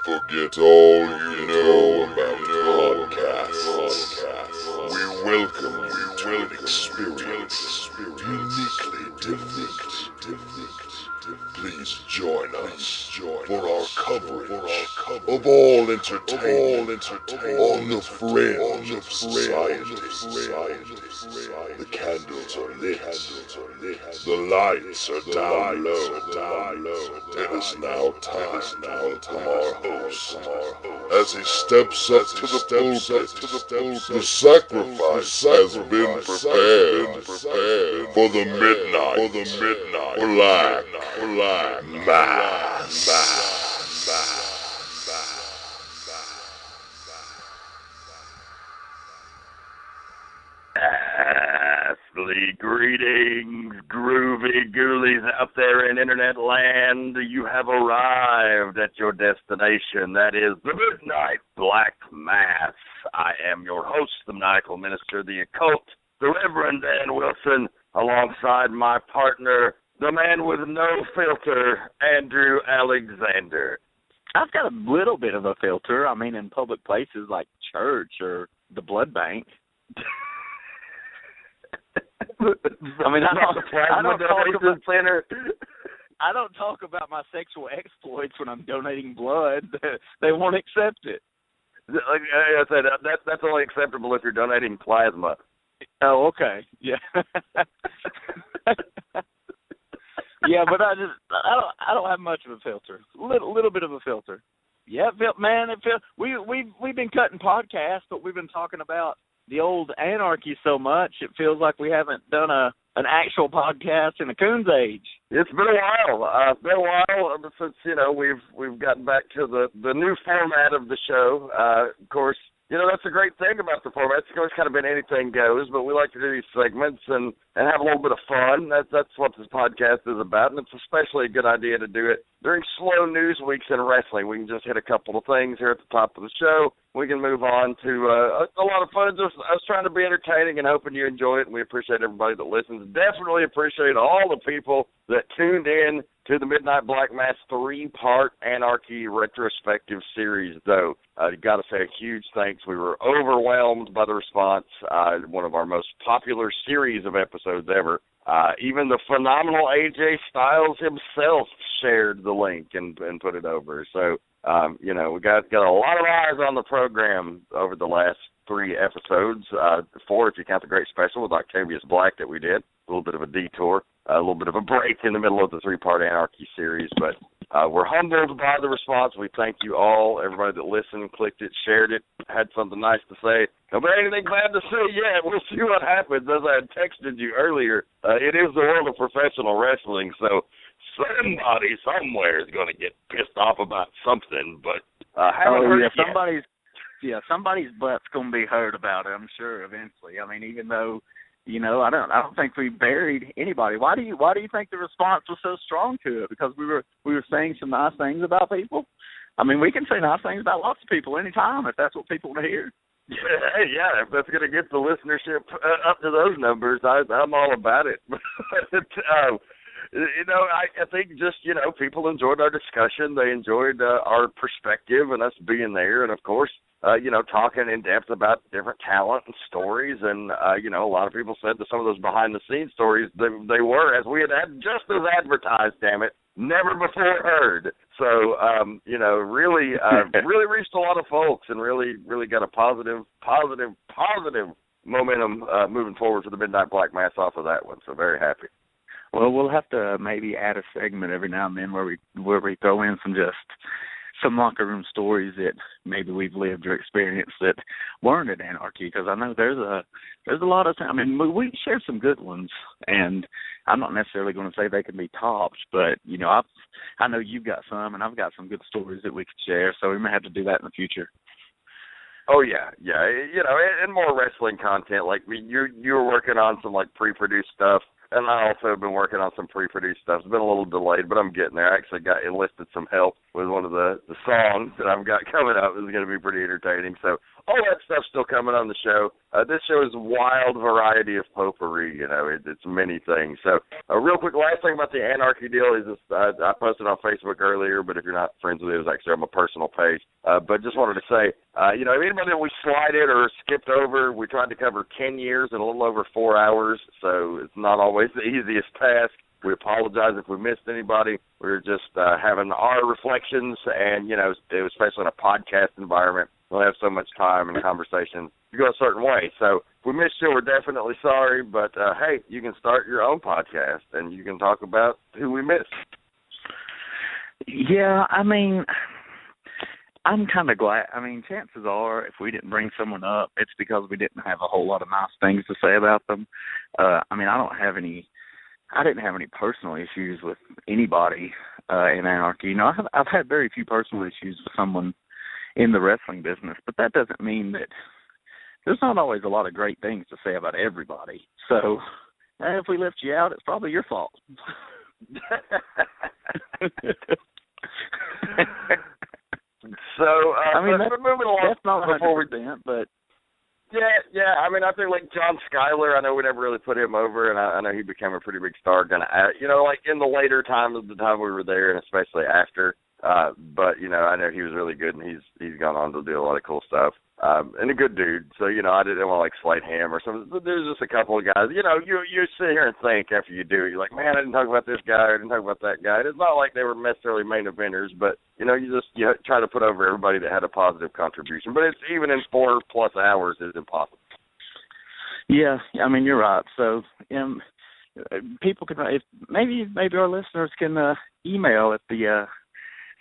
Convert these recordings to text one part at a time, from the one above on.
Forget all you know about podcasts. We welcome you to an experience uniquely different. Please join us for our coverage of all entertainment on the fringe of society. The candles are lit, the lights are down low. It is now time to welcome our host as he steps up to the pulpit. The sacrifice has been prepared for the midnight black mass. Ashley, greetings, groovy ghoulies out there in internet land. You have arrived at your destination. That is the Midnight Black Mass. I am your host, the maniacal minister, the occult, the Reverend Dan Wilson, alongside my partner, the man with no filter, Andrew Alexander. I've got a little bit of a filter. I mean, in public places like church or the blood bank. I mean, I don't talk about my sexual exploits when I'm donating blood. They won't accept it. Like I said, that's only acceptable if you're donating plasma. Oh, okay. Yeah. Yeah, but I don't have much of a filter. Little bit of a filter. Yeah, man. We've been cutting podcasts, but we've been talking about the old anarchy so much, it feels like we haven't done an actual podcast in a coon's age. It's been a while. It's been a while since, we've gotten back to the new format of the show. Of course, that's a great thing about the format. It's always kind of been anything goes, but we like to do these segments and have a little bit of fun. That's what this podcast is about, and it's especially a good idea to do it during slow news weeks in wrestling. We can just hit a couple of things here at the top of the show. We can move on to a lot of fun. Just us trying to be entertaining and hoping you enjoy it, and we appreciate everybody that listens. Definitely appreciate all the people that tuned in to the Midnight Black Mass 3-part Anarchy retrospective series, though. You got to say a huge thanks. We were overwhelmed by the response. One of our most popular series of episodes ever. Even the phenomenal AJ Styles himself shared the link and put it over. So, we got a lot of eyes on the program over the last 3 episodes. 4 if you count the great special with Octavius Black that we did. A little bit of a detour, a little bit of a break in the middle of the 3-part Anarchy series. But we're humbled by the response. We thank you all, everybody that listened, clicked it, shared it, had something nice to say. Don't have anything bad to say yet. We'll see what happens. As I had texted you earlier, it is the world of professional wrestling, so somebody somewhere is going to get pissed off about something. But somebody's butt's going to be hurt about it, I'm sure, eventually. I mean, even though, I don't think we buried anybody. Why do you think the response was so strong to it? Because we were saying some nice things about people? I mean, we can say nice things about lots of people anytime if that's what people want to hear. Yeah, if that's going to get the listenership up to those numbers, I'm all about it. I think just, people enjoyed our discussion. They enjoyed our perspective and us being there. And, of course, talking in depth about different talent and stories. And, a lot of people said that some of those behind-the-scenes stories, they were, as we had just as advertised, damn it, never before heard. So, really reached a lot of folks and really got a positive momentum moving forward for the Midnight Black Mass off of that one. So very happy. Well, we'll have to maybe add a segment every now and then where we throw in some locker room stories that maybe we've lived or experienced that weren't at Anarchy, because I know there's a lot of. I mean, we share some good ones, and I'm not necessarily going to say they can be tops, but I know you've got some, and I've got some good stories that we could share. So we may have to do that in the future. Oh yeah, and more wrestling content. Like you were working on some like pre-produced stuff. And I also have been working on some pre-produced stuff. It's been a little delayed, but I'm getting there. I actually enlisted some help with one of the songs that I've got coming up. It's going to be pretty entertaining. So all that stuff's still coming on the show. This show is a wild variety of potpourri, it's many things. So real quick, last thing about the anarchy deal is this, I posted on Facebook earlier, but if you're not friends with it, it was actually on my personal page. But just wanted to say, anybody that we slighted or skipped over, we tried to cover 10 years in a little over 4 hours, so it's not always the easiest task. We apologize if we missed anybody. We were just having our reflections, and, especially in a podcast environment, we'll have so much time and conversation to go a certain way. So if we missed you, we're definitely sorry, but, hey, you can start your own podcast, and you can talk about who we missed. Yeah, I'm kind of glad. Chances are if we didn't bring someone up, it's because we didn't have a whole lot of nice things to say about them. I didn't have any personal issues with anybody in anarchy. I've had very few personal issues with someone in the wrestling business, but that doesn't mean that there's not always a lot of great things to say about everybody. So if we left you out, it's probably your fault. So that's moving along. That's not 100%, but. Yeah. I think like John Schuyler, I know we never really put him over, and I know he became a pretty big star. Like in the later time of the time we were there, and especially after. But I know he was really good, and he's gone on to do a lot of cool stuff. And a good dude. So I didn't want to like slight him or something. There's just a couple of guys. You sit here and think after you do it. You're like, man, I didn't talk about this guy. I didn't talk about that guy. And it's not like they were necessarily main eventers, but you try to put over everybody that had a positive contribution. But it's even in 4+ hours is impossible. Yeah, you're right. So people can, if maybe our listeners can email at the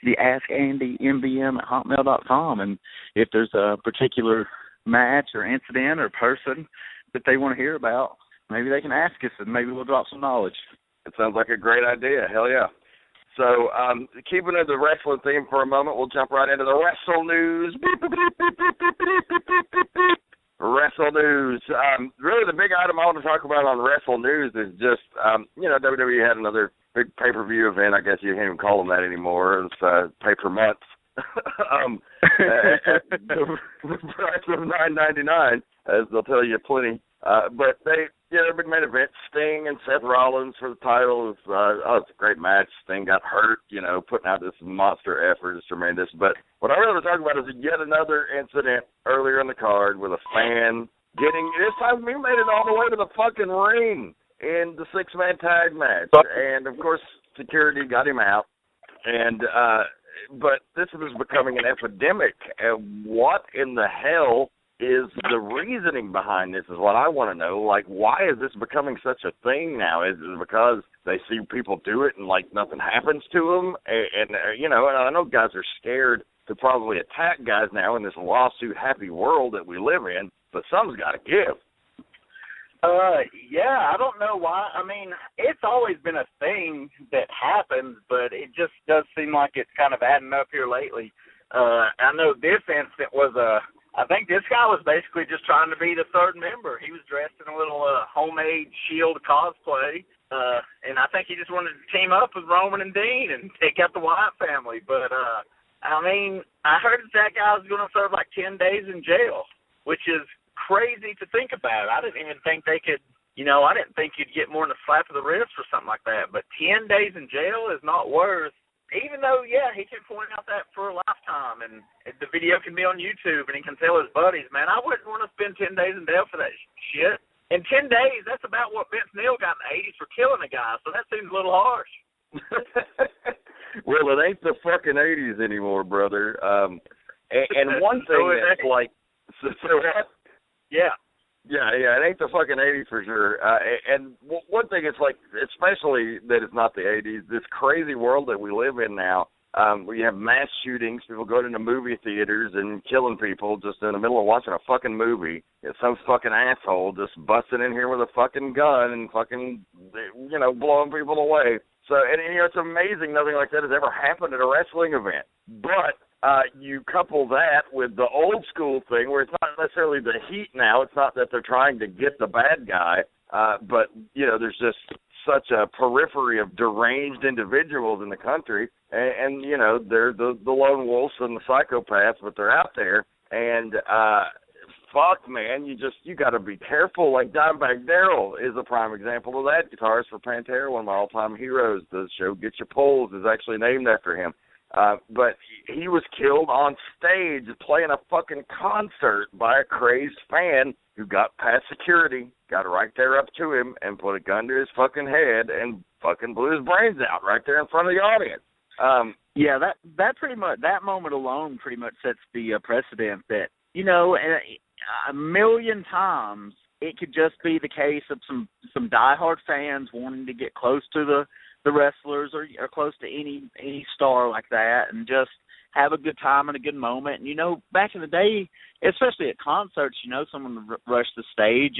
AskAndyMVM@hotmail.com, and if there's a particular match or incident or person that they want to hear about, maybe they can ask us, and maybe we'll drop some knowledge. It sounds like a great idea. Hell yeah. So keeping in the wrestling theme for a moment, we'll jump right into the Wrestle News. Wrestle News. Really, the big item I want to talk about on Wrestle News is just, WWE had another big pay-per-view event. I guess you can't even call them that anymore. It's pay-per-month. At the price of $9.99, as they'll tell you plenty. But their big main event, Sting and Seth Rollins for the title. It's a great match. Sting got hurt, putting out this monster effort. It's tremendous. But what I really want to talk about is yet another incident earlier in the card with a fan this time we made it all the way to the fucking ring in the 6-man tag match. And, of course, security got him out. And but this is becoming an epidemic. And what in the hell is the reasoning behind this is what I want to know. Like, why is this becoming such a thing now? Is it because they see people do it and, like, nothing happens to them? And and I know guys are scared to probably attack guys now in this lawsuit-happy world that we live in, but something's got to give. Yeah, I don't know why. It's always been a thing that happens, but it just does seem like it's kind of adding up here lately. I know this incident was I think this guy was basically just trying to be the third member. He was dressed in a little homemade Shield cosplay, and I think he just wanted to team up with Roman and Dean and take out the Wyatt family. But, I heard that guy was going to serve like 10 days in jail, which is crazy to think about. I didn't even think they could, I didn't think you'd get more than a slap of the wrist for something like that. But 10 days in jail is not worth, even though, yeah, he can point out that for a lifetime, and the video can be on YouTube, and he can tell his buddies, man, I wouldn't want to spend 10 days in jail for that shit. In 10 days, that's about what Vince Neil got in the 80s for killing a guy, so that seems a little harsh. Well, it ain't the fucking 80s anymore, brother. And one thing that's like, Yeah, it ain't the fucking 80s for sure. And one thing, it's like, especially that it's not the 80s, this crazy world that we live in now, where you have mass shootings, people going into movie theaters and killing people just in the middle of watching a fucking movie. It's some fucking asshole just busting in here with a fucking gun and fucking, blowing people away. So, and it's amazing nothing like that has ever happened at a wrestling event. But you couple that with the old school thing where it's not necessarily the heat now. It's not that they're trying to get the bad guy, but, there's just such a periphery of deranged individuals in the country. And they're the lone wolves and the psychopaths, but they're out there. And fuck, man, you got to be careful. Like Dimebag Darrell is a prime example of that. Guitarist for Pantera, one of my all-time heroes. The show Get Your Pulls is actually named after him. But he was killed on stage playing a fucking concert by a crazed fan who got past security, got right there up to him, and put a gun to his fucking head and fucking blew his brains out right there in front of the audience. Yeah, that pretty much, that moment alone pretty much sets the precedent that, you know, a million times it could just be the case of some diehard fans wanting to get close to the wrestlers or close to any star like that and just have a good time and a good moment. And, you know, back in the day, especially at concerts, you know, someone rushed the stage.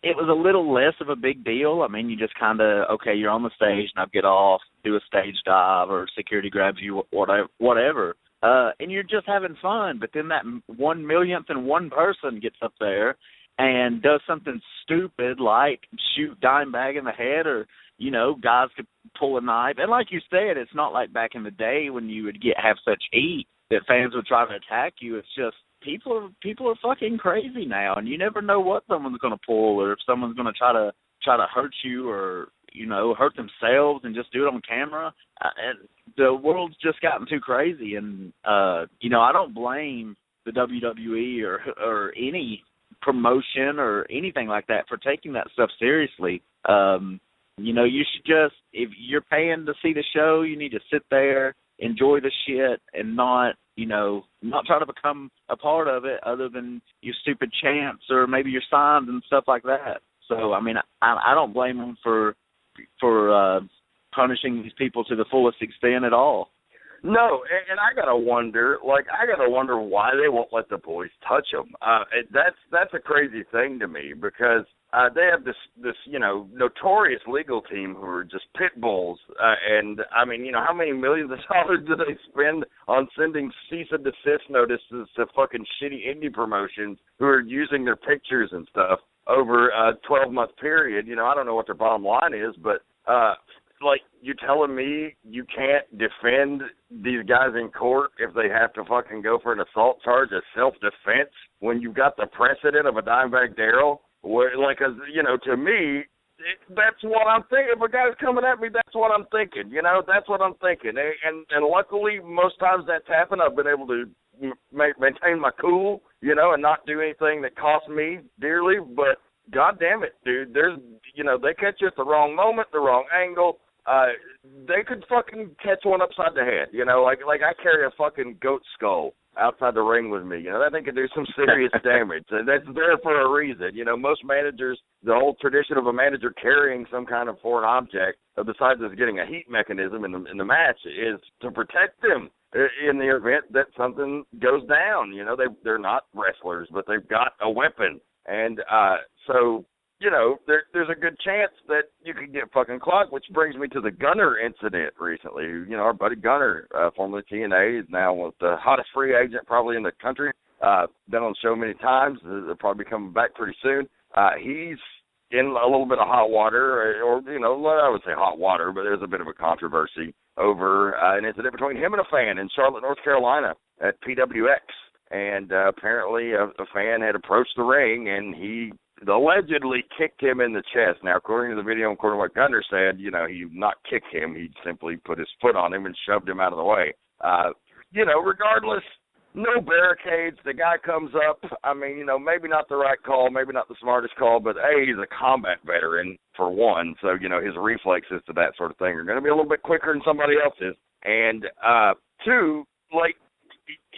It was a little less of a big deal. I mean, you just kind of, okay, you're on the stage, now get off, do a stage dive, or security grabs you, whatever. And you're just having fun. But then that 1,000,000th and one person gets up there and does something stupid like shoot Dimebag in the head, or, you know, guys could pull a knife. And like you said, it's not like back in the day when you would have such heat that fans would try to attack you. It's just people are fucking crazy now, and you never know what someone's going to pull, or if someone's going to try to hurt you, or, you know, hurt themselves and just do it on camera. And the world's just gotten too crazy, and you know, I don't blame the WWE or any promotion or anything like that for taking that stuff seriously. You know, you should just, if you're paying to see the show, you need to sit there, enjoy the shit, and not try to become a part of it other than your stupid chants or maybe your signs and stuff like that. So, I mean, I don't blame them for punishing these people to the fullest extent at all. No, and I gotta wonder why they won't let the boys touch them. That's a crazy thing to me, because they have this you know, notorious legal team who are just pit bulls, and I mean, you know, how many millions of dollars do they spend on sending cease and desist notices to fucking shitty indie promotions who are using their pictures and stuff over a 12-month period? You know, I don't know what their bottom line is, but like, you telling me you can't defend these guys in court if they have to fucking go for an assault charge as self-defense when you've got the precedent of a Dimebag Darrell? Like, you know, to me, that's what I'm thinking. If a guy's coming at me, that's what I'm thinking. You know, that's what I'm thinking. And luckily, most times that's happened. I've been able to maintain my cool, you know, and not do anything that costs me dearly. But God damn it, dude, there's, you know, they catch you at the wrong moment, the wrong angle. They could fucking catch one upside the head, you know, like I carry a fucking goat skull outside the ring with me, you know, that thing could do some serious damage, and that's there for a reason. You know, most managers, the whole tradition of a manager carrying some kind of foreign object, besides just getting a heat mechanism in the match, is to protect them in the event that something goes down. You know, they're not wrestlers, but they've got a weapon, and so, you know, there's a good chance that you could get fucking clocked, which brings me to the Gunner incident recently. You know, our buddy Gunner, formerly TNA, is now the hottest free agent probably in the country. Been on the show many times. They'll probably be coming back pretty soon. He's in a little bit of hot water, or, you know, I would say hot water, but there's a bit of a controversy over an incident between him and a fan in Charlotte, North Carolina at PWX. And apparently a fan had approached the ring, and he allegedly kicked him in the chest. Now, according to the video, according to what Gunner said, you know, he did not kick him. He simply put his foot on him and shoved him out of the way. You know, regardless, no barricades. The guy comes up. I mean, you know, maybe not the right call, maybe not the smartest call, but A, he's a combat veteran, for one. So, you know, his reflexes to that sort of thing are going to be a little bit quicker than somebody else's. And two, like,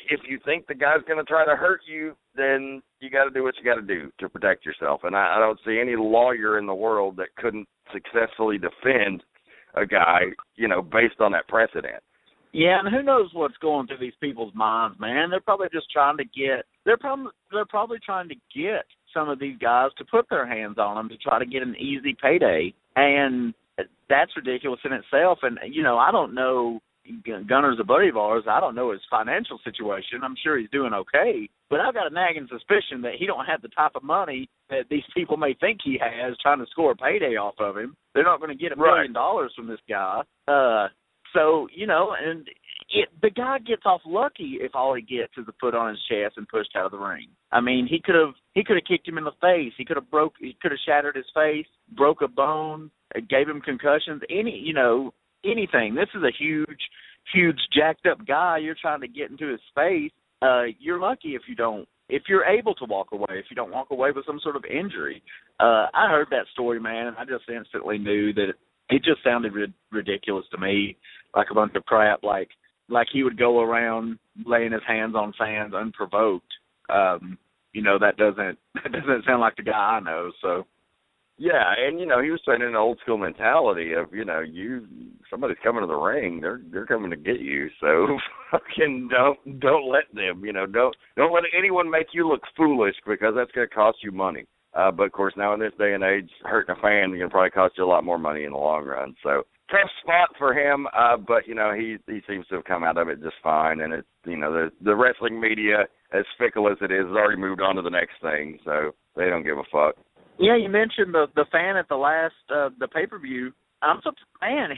if you think the guy's going to try to hurt you, then you got to do what you got to do to protect yourself. And I don't see any lawyer in the world that couldn't successfully defend a guy, you know, based on that precedent. Yeah, and who knows what's going through these people's minds, man? They're probably just trying to get they're probably trying to get some of these guys to put their hands on them to try to get an easy payday, and that's ridiculous in itself. And you know, I don't know. Gunner's a buddy of ours. I don't know his financial situation. I'm sure he's doing okay, but I've got a nagging suspicion that he don't have the type of money that these people may think he has trying to score a payday off of him. They're not going to get $1 million from this guy. So, you know, and the guy gets off lucky if all he gets is a foot on his chest and pushed out of the ring. I mean, he could have kicked him in the face. He could have shattered his face, broke a bone, gave him concussions. Anything. This is a huge jacked up guy. You're trying to get into his face. You're lucky if you're able to walk away. If you don't walk away with some sort of injury. I heard that story, man, and I just instantly knew that it just sounded ridiculous to me, like a bunch of crap, like he would go around laying his hands on fans unprovoked. That doesn't sound like the guy I know. So, yeah, and he was saying an old school mentality of somebody's coming to the ring, they're coming to get you. So fucking don't let them. Don't let anyone make you look foolish, because that's going to cost you money. But of course, now in this day and age, hurting a fan is going to probably cost you a lot more money in the long run. So tough spot for him, but he seems to have come out of it just fine. And it's the wrestling media, as fickle as it is, has already moved on to the next thing, so they don't give a fuck. Yeah, you mentioned the fan at the last the pay-per-view. I'm surprised, man.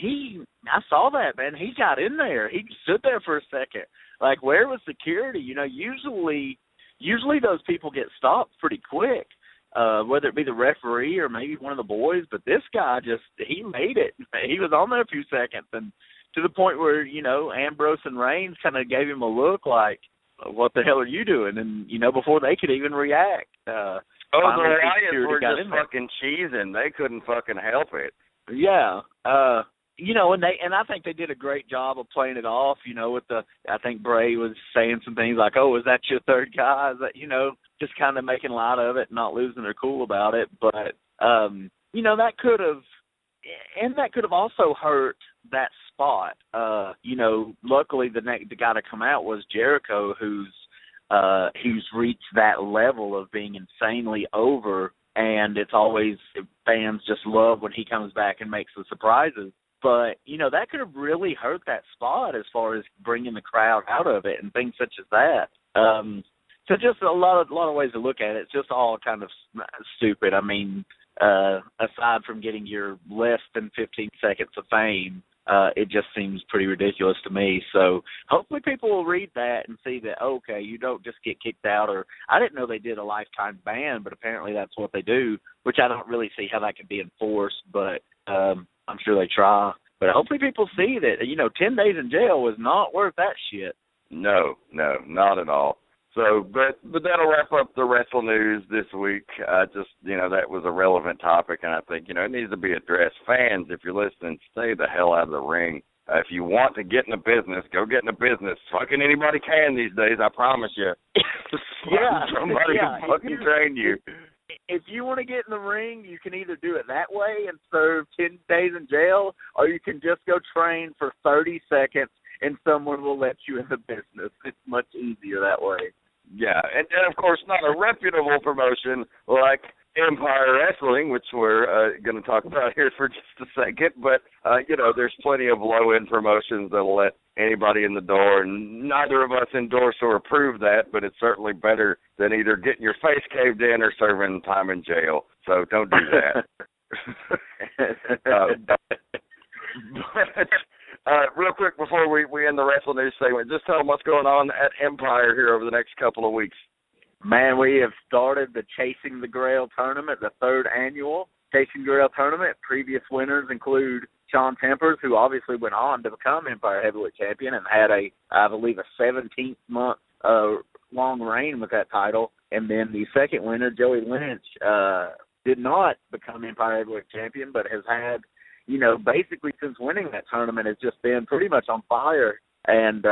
I saw that, man. He got in there. He stood there for a second. Like, where was security? Usually those people get stopped pretty quick. Whether it be the referee or maybe one of the boys, but this guy he made it. He was on there a few seconds, and to the point where, Ambrose and Reigns kind of gave him a look like, what the hell are you doing? And, before they could even react. The Lions were just fucking cheesing. They couldn't fucking help it. Yeah. And I think they did a great job of playing it off, I think Bray was saying some things like, oh, is that your third guy? Is that, just kind of making light of it, not losing their cool about it. But, that could have also hurt that spot. Luckily the guy to come out was Jericho, who's reached that level of being insanely over, and it's always, fans just love when he comes back and makes the surprises. But, that could have really hurt that spot as far as bringing the crowd out of it and things such as that. So just a lot of ways to look at it. It's just all kind of stupid. I mean, aside from getting your less than 15 seconds of fame, it just seems pretty ridiculous to me. So hopefully people will read that and see that, okay, you don't just get kicked out. Or I didn't know they did a lifetime ban, but apparently that's what they do, which I don't really see how that can be enforced, but I'm sure they try. But hopefully people see that, 10 days in jail was not worth that shit. No, not at all. So, but that'll wrap up the wrestle news this week. That was a relevant topic, and I think, it needs to be addressed. Fans, if you're listening, stay the hell out of the ring. If you want to get in the business, go get in the business. Fucking anybody can these days, I promise you. Somebody can fucking train you. If you want to get in the ring, you can either do it that way and serve 10 days in jail, or you can just go train for 30 seconds and someone will let you in the business. It's much easier that way. Yeah, and of course, not a reputable promotion like Empire Wrestling, which we're going to talk about here for just a second. But, there's plenty of low-end promotions that will let anybody in the door, and neither of us endorse or approve that, but it's certainly better than either getting your face caved in or serving time in jail. So don't do that. Real quick before we end the Wrestle News segment, just tell them what's going on at Empire here over the next couple of weeks. Man, we have started the Chasing the Grail tournament, the third annual Chasing the Grail tournament. Previous winners include Sean Tempers, who obviously went on to become Empire Heavyweight Champion and had I believe, a 17-month long reign with that title. And then the second winner, Joey Lynch, did not become Empire Heavyweight Champion, but has had, basically since winning that tournament, has just been pretty much on fire. And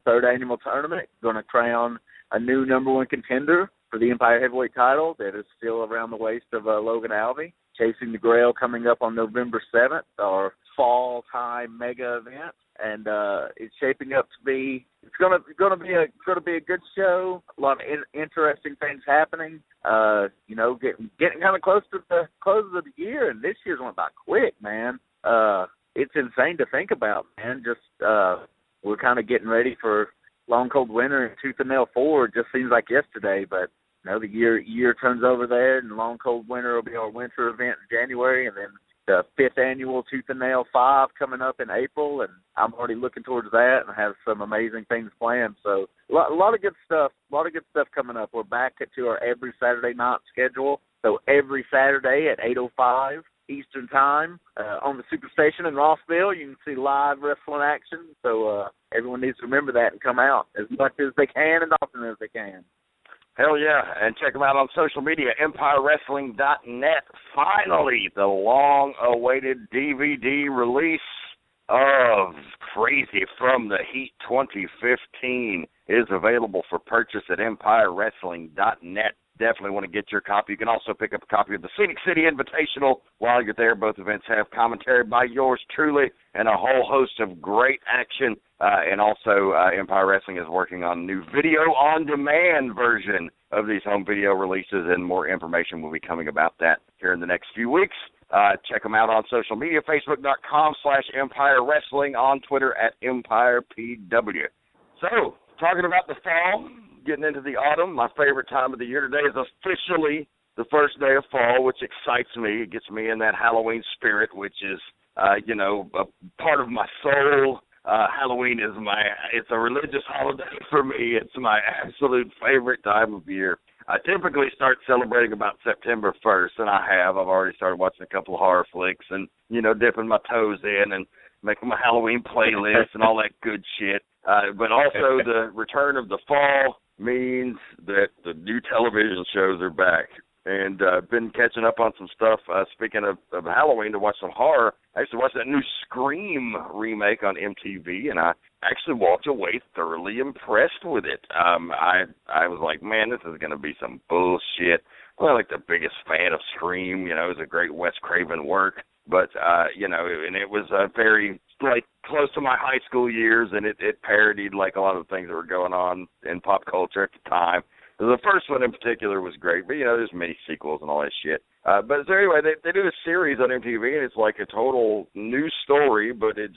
third annual tournament, going to crown a new number one contender for the Empire Heavyweight title that is still around the waist of Logan Alvey. Chasing the Grail coming up on November 7th, our fall time mega event, and it's shaping up to be. It's gonna be a good show. A lot of interesting things happening. Getting kind of close to the close of the year, and this year's went by quick, man. It's insane to think about, man. Just we're kind of getting ready for Long Cold Winter and Tooth and Nail 4. It just seems like yesterday, but the year turns over there, and Long Cold Winter will be our winter event in January, and then the 5th annual Tooth and Nail 5 coming up in April, and I'm already looking towards that and have some amazing things planned. So a lot of good stuff. A lot of good stuff coming up. We're back to our every Saturday night schedule. So every Saturday at 8:05 Eastern Time on the Superstation in Rossville, you can see live wrestling action. So everyone needs to remember that and come out as much as they can and often as they can. Hell yeah, and check them out on social media, EmpireWrestling.net. Finally, the long-awaited DVD release of Crazy from the Heat 2015 is available for purchase at EmpireWrestling.net. Definitely want to get your copy. You can also pick up a copy of the Scenic City Invitational while you're there. Both events have commentary by yours truly and a whole host of great action. And also, Empire Wrestling is working on a new video-on-demand version of these home video releases, and more information will be coming about that here in the next few weeks. Check them out on social media, Facebook.com/Empire Wrestling, on Twitter @EmpirePW. So, talking about the fall, getting into the autumn, my favorite time of the year. Today is officially the first day of fall, which excites me. It gets me in that Halloween spirit, which is, a part of my soul. Halloween is it's a religious holiday for me. It's my absolute favorite time of year. I typically start celebrating about September 1st, and I've already started watching a couple of horror flicks and, dipping my toes in and making my Halloween playlist and all that good shit. But also the return of the fall means that the new television shows are back. And I've been catching up on some stuff. Speaking of Halloween, to watch some horror, I actually watched that new Scream remake on MTV, and I actually walked away thoroughly impressed with it. I was like, man, this is going to be some bullshit. I'm not like the biggest fan of Scream. It was a great Wes Craven work. But, and it was very, close to my high school years, and it parodied, a lot of the things that were going on in pop culture at the time. The first one in particular was great, but, there's many sequels and all that shit. But so anyway, they do a series on MTV, and it's like a total new story, but it's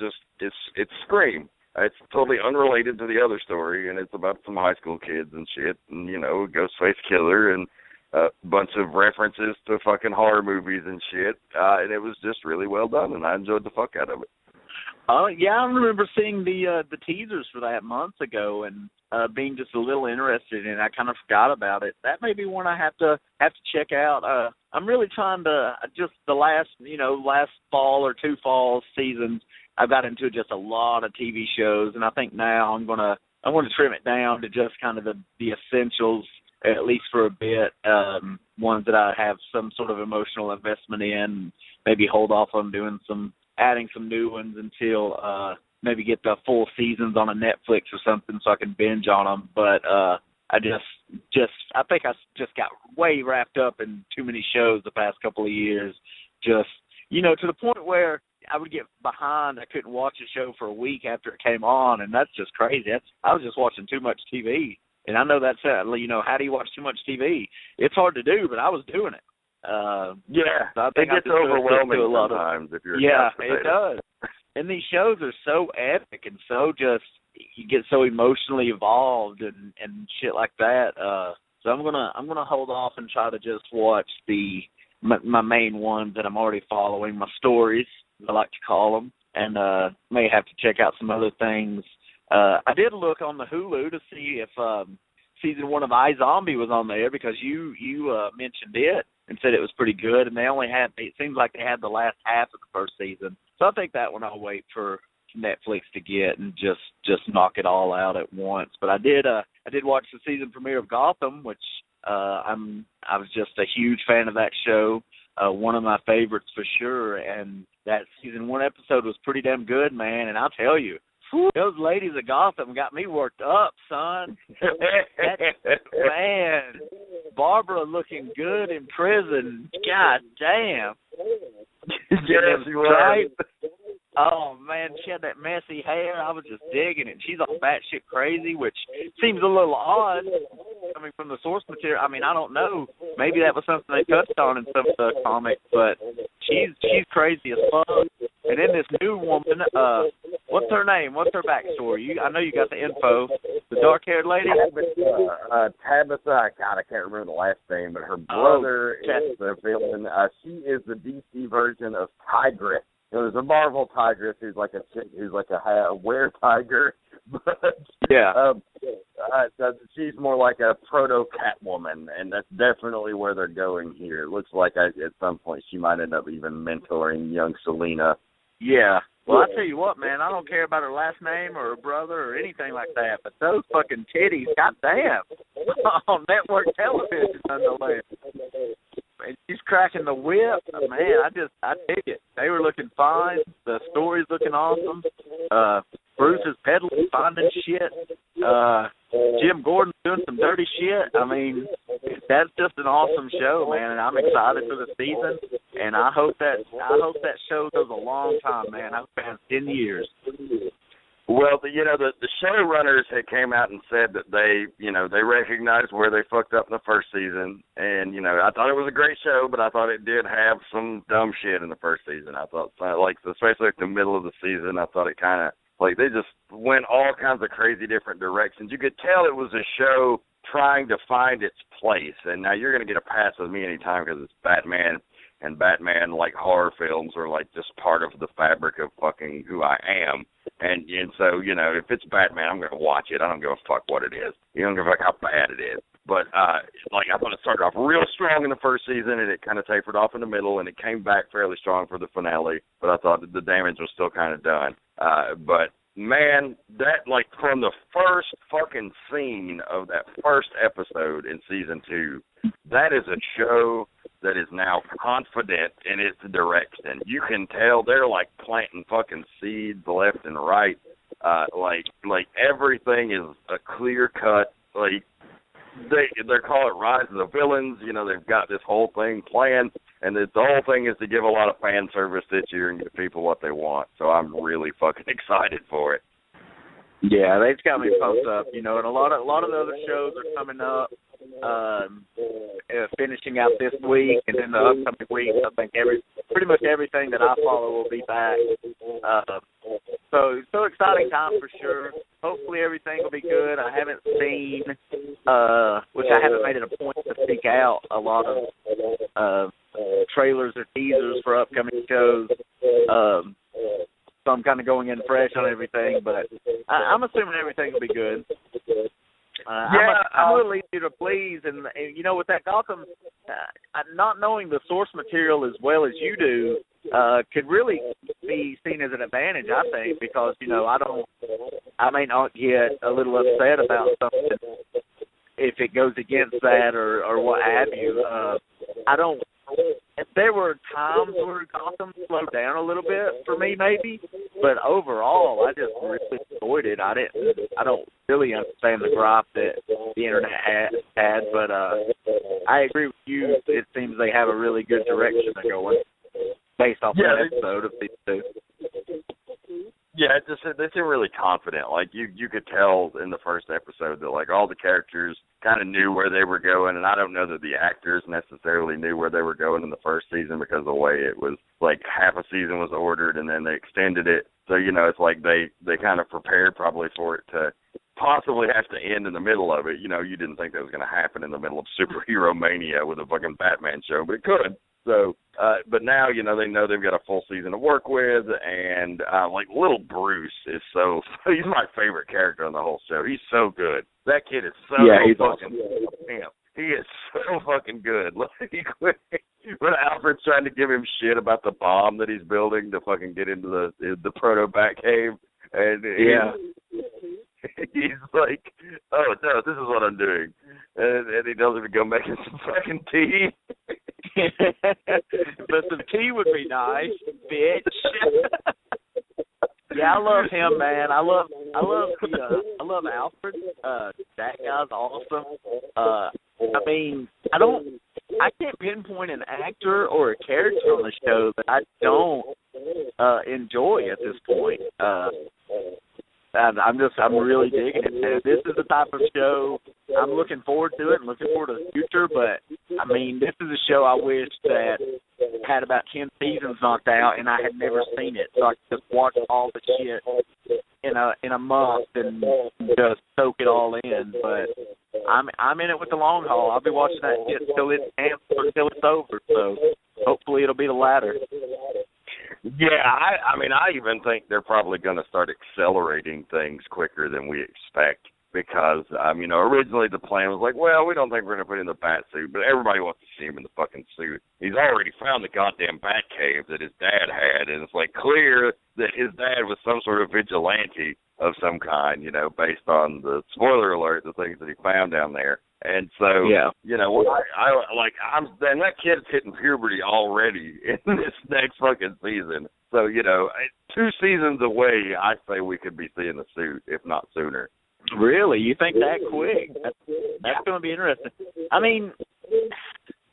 Scream. It's totally unrelated to the other story, and it's about some high school kids and shit, and, Ghostface Killer and a bunch of references to fucking horror movies and shit. And it was just really well done, and I enjoyed the fuck out of it. Yeah, I remember seeing the teasers for that months ago and being just a little interested, and I kind of forgot about it. That may be one I have to check out. I'm really trying to just the last fall or 2 fall seasons, I got into just a lot of TV shows, and I think now I'm gonna trim it down to just kind of the essentials, at least for a bit. Ones that I have some sort of emotional investment in. Maybe hold off on adding some new ones until maybe get the full seasons on a Netflix or something so I can binge on them. But I think I just got way wrapped up in too many shows the past couple of years. Just, to the point where I would get behind. I couldn't watch a show for a week after it came on, and that's just crazy. I was just watching too much TV. And I know that's how do you watch too much TV? It's hard to do, but I was doing it. So I think it gets overwhelming sometimes if you're it does. And these shows are so epic and so just you get so emotionally involved and shit like that. So I'm gonna hold off and try to just watch my main ones that I'm already following, my stories, I like to call them, and may have to check out some other things. I did look on the Hulu to see if season 1 of iZombie was on there because you mentioned it and said it was pretty good, and it seems like they had the last half of the first season. So I think that one I'll wait for Netflix to get and just knock it all out at once. But I did watch the season premiere of Gotham, which I was just a huge fan of that show. One of my favorites for sure, and that season 1 episode was pretty damn good, man. And I'll tell you, those ladies of Gotham got me worked up, son. Man, Barbara looking good in prison. God damn. Yes, you right. Oh, man, she had that messy hair. I was just digging it. She's all batshit crazy, which seems a little odd coming from the source material. I mean, I don't know. Maybe that was something they touched on in some of the comics, but she's crazy as fuck. And then this new woman, What's her name? What's her backstory? I know you got the info. The dark-haired lady? Tabitha, God, I can't remember the last name, but her brother is the villain. She is the DC version of Tigress. There's a Marvel Tigress who's like a were-tiger, but she's more like a proto-Catwoman, and that's definitely where they're going here. It looks like at some point she might end up even mentoring young Selena. Yeah. Well, I tell you what, man, I don't care about her last name or her brother or anything like that, but those fucking titties, goddamn, on network television, nonetheless. And she's cracking the whip. Man, I dig it. They were looking fine. The story's looking awesome. Bruce is peddling, finding shit. Jim Gordon's doing some dirty shit. I mean, that's just an awesome show, man, and I'm excited for the season. And I hope that show goes a long time, man. I hope it has 10 years. Well, the showrunners had came out and said that they recognized where they fucked up in the first season, and I thought it was a great show, but I thought it did have some dumb shit in the first season. I thought, especially at the middle of the season, I thought it kind of they just went all kinds of crazy different directions. You could tell it was a show trying to find its place, and now you're going to get a pass with me anytime because it's Batman. And Batman, like horror films, are like just part of the fabric of fucking who I am. And so, if it's Batman, I'm going to watch it. I don't give a fuck what it is. You don't give a fuck how bad it is. But, I thought it started off real strong in the first season, and it kind of tapered off in the middle, and it came back fairly strong for the finale. But I thought that the damage was still kind of done. But, man, that, from the first fucking scene of that first episode in season 2, that is a show that is now confident in its direction. You can tell they're planting fucking seeds left and right. Everything is a clear cut. They call it Rise of the Villains. They've got this whole thing planned, and the whole thing is to give a lot of fan service this year and give people what they want. So I'm really fucking excited for it. Yeah, they've got me pumped up, and a lot of the other shows are coming up, finishing out this week, and then the upcoming week, I think pretty much everything that I follow will be back. So exciting time for sure. Hopefully everything will be good. I haven't seen, which I haven't made it a point to seek out a lot of trailers or teasers for upcoming shows. So I'm kind of going in fresh on everything, but I'm assuming everything will be good. I'm going to leave you to please, and with that Gotham, not knowing the source material as well as you do could really be seen as an advantage, I think, because I may not get a little upset about something if it goes against that or what have you. There were times where Gotham slowed down a little bit for me, maybe, but overall, I just really enjoyed it. I don't really understand the gripe that the internet had, but I agree with you. It seems they have a really good direction they're going based off that episode of these two. Yeah, they seem really confident. You could tell in the first episode that all the characters kind of knew where they were going, and I don't know that the actors necessarily knew where they were going in the first season because of the way it was half a season was ordered and then they extended it. So it's they kind of prepared probably for it to possibly have to end in the middle of it. You didn't think that was going to happen in the middle of superhero mania with a fucking Batman show, but it could. So, but now, they know they've got a full season to work with, and, little Bruce is he's my favorite character on the whole show. He's so good. That kid is so he's fucking awesome. pimp. He is so fucking good. When Alfred's trying to give him shit about the bomb that he's building to fucking get into the proto-Bat cave, and he's like, oh, no, this is what I'm doing. And he tells him to go make him some fucking tea. But some tea would be nice, bitch. Yeah, I love him, man. I love Alfred. That guy's awesome. I can't pinpoint an actor or a character on the show that I don't enjoy at this point. I'm really digging it, man. This is the type of show I'm looking forward to it and looking forward to the future, but, this is a show I wish that had about 10 seasons knocked out, and I had never seen it, so I could just watch all the shit in a month and just soak it all in. But I'm in it with the long haul. I'll be watching that shit till it's over. So hopefully it'll be the latter. Yeah, I mean, I even think they're probably going to start accelerating things quicker than we expect because, originally the plan was like, well, we don't think we're going to put in the bat suit, but everybody wants to see him in the fucking suit. He's already found the goddamn bat cave that his dad had, and it's like clear that his dad was some sort of vigilante of some kind, based on the spoiler alert, the things that he found down there. And so, and that kid's hitting puberty already in this next fucking season. So, 2 seasons away, I say we could be seeing the suit, if not sooner. Really? You think that quick? That's going to be interesting. I mean,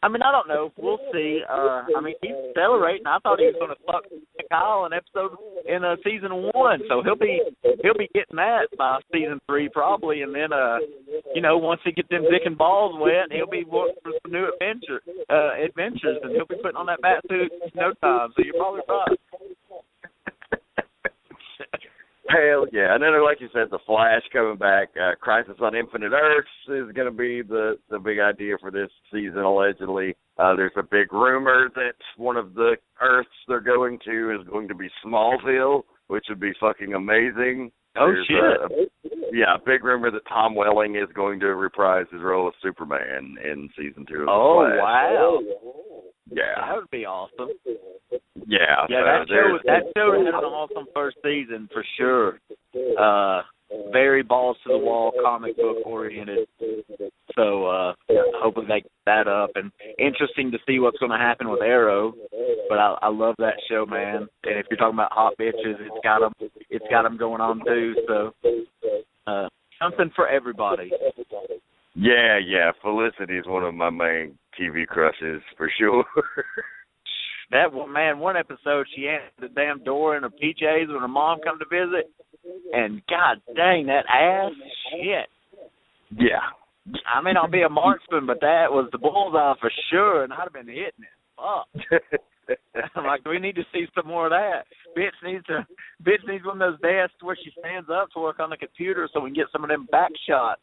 I don't know. We'll see. He's accelerating. I thought he was going to fuck Kyle in season 1, so he'll be getting that by season 3 probably, and then once he gets them dick and balls wet, he'll be looking for some new adventures, and he'll be putting on that bat suit in no time. So you're probably right. Hell yeah. And then, like you said, The Flash coming back. Crisis on Infinite Earths is going to be the big idea for this season, allegedly. There's a big rumor that one of the Earths they're going to is going to be Smallville, which would be fucking amazing. Oh, shit. A big rumor that Tom Welling is going to reprise his role of Superman in season 2 of The Flash. Oh, wow. Yeah. That would be awesome. Yeah. Yeah, that show had an awesome first season for sure. Very balls to the wall, comic book oriented. So hopefully they get that up, and interesting to see what's going to happen with Arrow. But I love that show, man. And if you're talking about hot bitches, it's got them going on too. So something for everybody. Yeah. Felicity is one of my main TV crushes for sure. That one episode, she answered the damn door in her PJs when her mom come to visit, and god dang, that ass, shit. Yeah. I'll be a marksman, but that was the bullseye for sure, and I'd have been hitting it. Fuck. I'm like, we need to see some more of that. Bitch needs one of those desks where she stands up to work on the computer so we can get some of them back shots.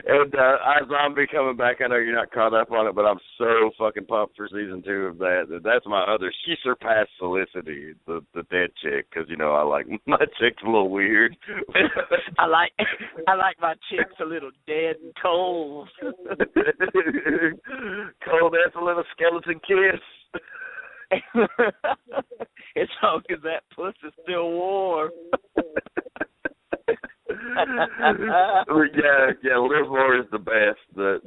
And iZombie coming back. I know you're not caught up on it, but I'm so fucking pumped for season 2 of that. That's my other. She surpassed Felicity, the dead chick, because I like my chick's a little weird. I like my chicks a little dead and cold. Cold as a little skeleton kiss. As long as that pussy's still warm. Yeah. Liv Moore is the best. The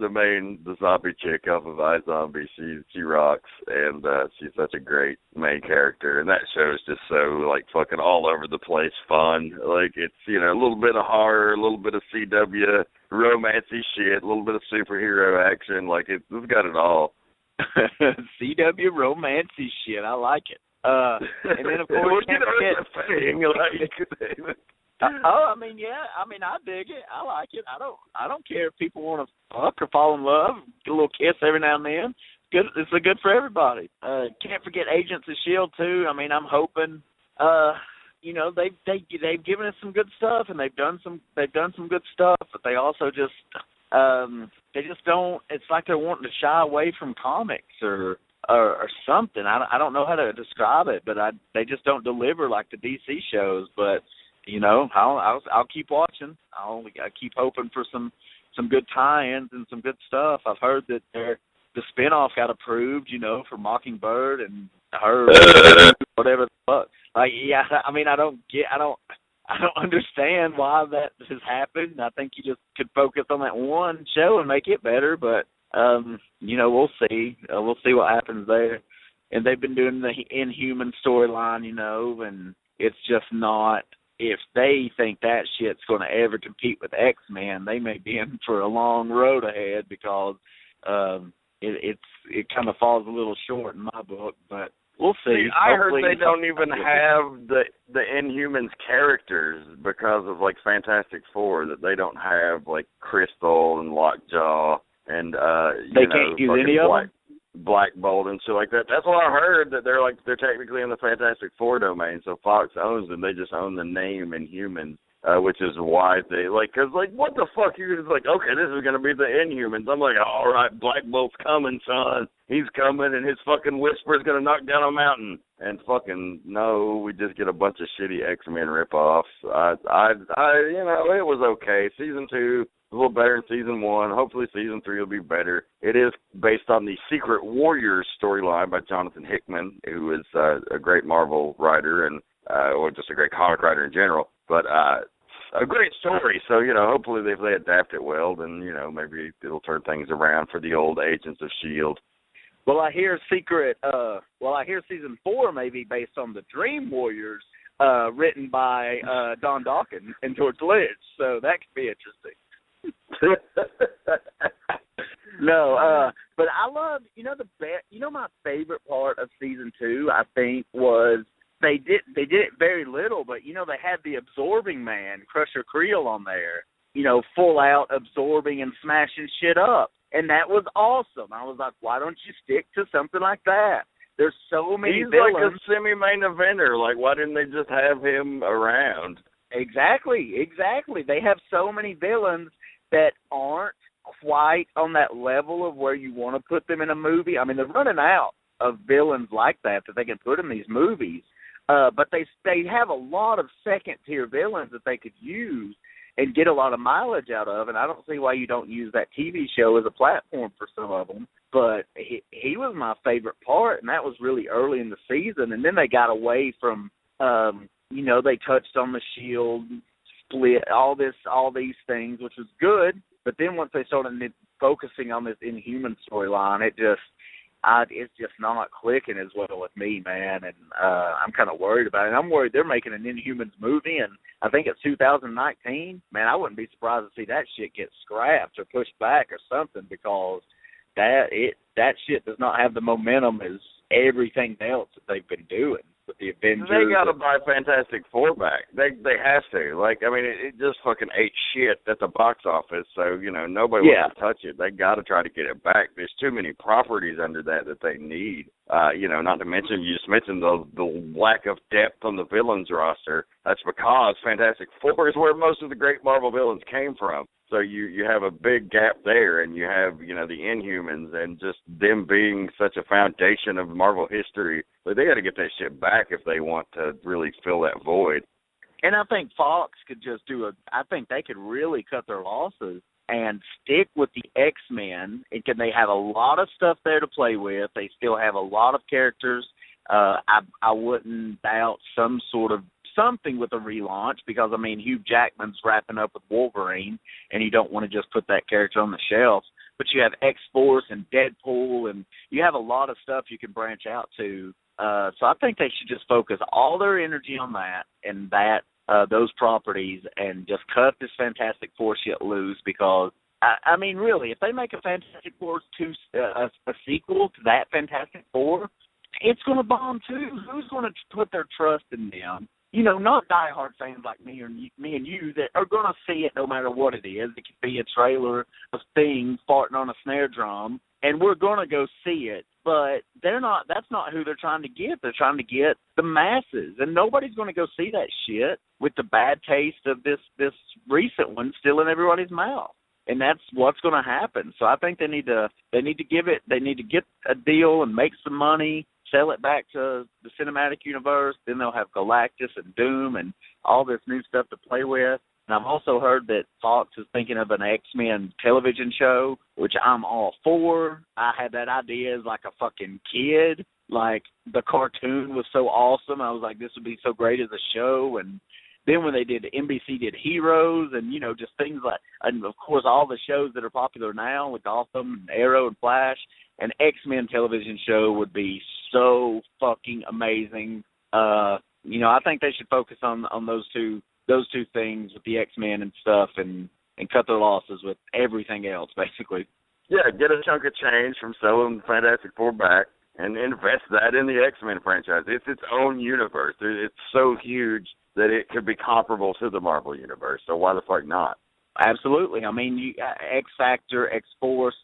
zombie chick off of iZombie. She rocks, and she's such a great main character. And that show is just so like fucking all over the place fun. Like it's a little bit of horror, a little bit of CW romancy shit, a little bit of superhero action. Like it's got it all. CW romancy shit. I like it. And then of course I dig it. I like it. I don't care if people want to fuck or fall in love. Get a little kiss every now and then. It's good for everybody. Can't forget Agents of S.H.I.E.L.D. too. I'm hoping. They've given us some good stuff, and they've done some good stuff, but they also just they just don't. It's like they're wanting to shy away from comics or something. I don't know how to describe it, but they just don't deliver like the DC shows. But I'll keep watching. I keep hoping for some good tie-ins and some good stuff. I've heard that the spinoff got approved, for Mockingbird and her whatever the fuck. Like, yeah, I don't understand why that has happened. I think you just could focus on that one show and make it better. But we'll see. We'll see what happens there. And they've been doing the Inhuman storyline, and it's just not. If they think that shit's going to ever compete with X-Men, they may be in for a long road ahead because it kind of falls a little short in my book. But We'll see. I heard Hopefully they don't even have the Inhumans characters because of like Fantastic Four, that they don't have like Crystal and Lockjaw and they can't use any of them. Black Bolt and shit like that. That's what I heard, that they're technically in the Fantastic Four domain. So Fox owns them. They just own the name Inhumans. Which is why they, like, because, like, what the fuck? You're just like, okay, this is going to be the Inhumans. I'm like, all right, Black Bolt's coming, son. He's coming, and his fucking whisper's going to knock down a mountain. And fucking, no, we just get a bunch of shitty X-Men ripoffs. You know, it was okay. Season 2 a little better than Season 1. Hopefully Season 3 will be better. It is based on the Secret Warriors storyline by Jonathan Hickman, who is a great Marvel writer and, or just a great comic writer in general. But, a great story, so, you know, hopefully if they adapt it well, then, you know, maybe it'll turn things around for the old Agents of S.H.I.E.L.D. Well, I hear Season 4 may be based on the Dream Warriors, written by Don Dawkins and George Lynch, so that could be interesting. No, but I love, my favorite part of Season 2, I think, was They did it very little, but, they had the absorbing man, Crusher Creel, on there, full out absorbing and smashing shit up. And that was awesome. I was like, why don't you stick to something like that? There's so many villains. He's like a semi-main eventer. Like, why didn't they just have him around? Exactly. They have so many villains that aren't quite on that level of where you want to put them in a movie. I mean, they're running out of villains like that they can put in these movies. But they have a lot of second-tier villains that they could use and get a lot of mileage out of, and I don't see why you don't use that TV show as a platform for some of them. But he was my favorite part, and that was really early in the season. And then they got away from, they touched on the S.H.I.E.L.D., split, all these things, which was good. But then once they started focusing on this Inhuman storyline, it's just not clicking as well with me, man, and I'm kind of worried about it. I'm worried they're making an Inhumans movie, and I think it's 2019. Man, I wouldn't be surprised to see that shit get scrapped or pushed back or something, because that shit does not have the momentum as everything else that they've been doing with the Avengers. They got to buy Fantastic Four back. They have to. Like, I mean, it just fucking ate shit at the box office, so, nobody wants to touch it. They got to try to get it back. There's too many properties under that they need. Not to mention, you just mentioned the lack of depth on the villains roster. That's because Fantastic Four is where most of the great Marvel villains came from. So you have a big gap there, and you have, the Inhumans, and just them being such a foundation of Marvel history. But they got to get that shit back if they want to really fill that void. And I think Fox could just I think they could really cut their losses and stick with the X-Men, and they have a lot of stuff there to play with. They still have a lot of characters. I wouldn't doubt something with a relaunch, because, I mean, Hugh Jackman's wrapping up with Wolverine, and you don't want to just put that character on the shelf. But you have X-Force and Deadpool, and you have a lot of stuff you can branch out to. So I think they should just focus all their energy on that and those properties, and just cut this Fantastic Four shit loose, because, I mean, really, if they make a Fantastic Four a sequel to that Fantastic Four, it's going to bomb too. Who's going to put their trust in them? Not diehard fans like me and you that are going to see it no matter what it is. It could be a trailer of Sting farting on a snare drum, and we're going to go see it. But that's not who they're trying to get. They're trying to get the masses, and nobody's going to go see that shit with the bad taste of this recent one still in everybody's mouth. And that's what's going to happen. So I think they need to get a deal and make some money, sell it back to the cinematic universe. Then they'll have Galactus and Doom and all this new stuff to play with. And I've also heard that Fox is thinking of an X-Men television show, which I'm all for. I had that idea as like a fucking kid. Like, the cartoon was so awesome. I was like, this would be so great as a show. And then when NBC did Heroes, and, just things like, and of course all the shows that are popular now with Gotham and Arrow and Flash, an X-Men television show would be so fucking amazing. I think they should focus on those two things with the X-Men and stuff, and cut their losses with everything else, basically. Yeah, get a chunk of change from selling Fantastic Four back, and invest that in the X-Men franchise. It's its own universe. It's so huge that it could be comparable to the Marvel universe. So why the fuck not? Absolutely. I mean, you X Factor, X Force,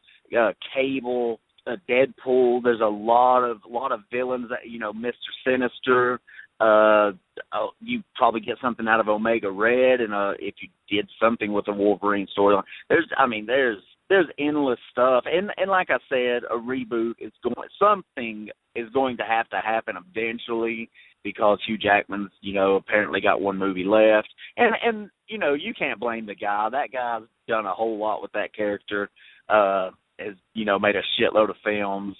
Cable, Deadpool. There's a lot of villains. That, Mr. Sinister. You probably get something out of Omega Red, and if you did something with the Wolverine storyline, there's endless stuff. And like I said, a reboot is going to have to happen eventually, because Hugh Jackman's, apparently got one movie left. And you can't blame the guy. That guy's done a whole lot with that character, has, made a shitload of films.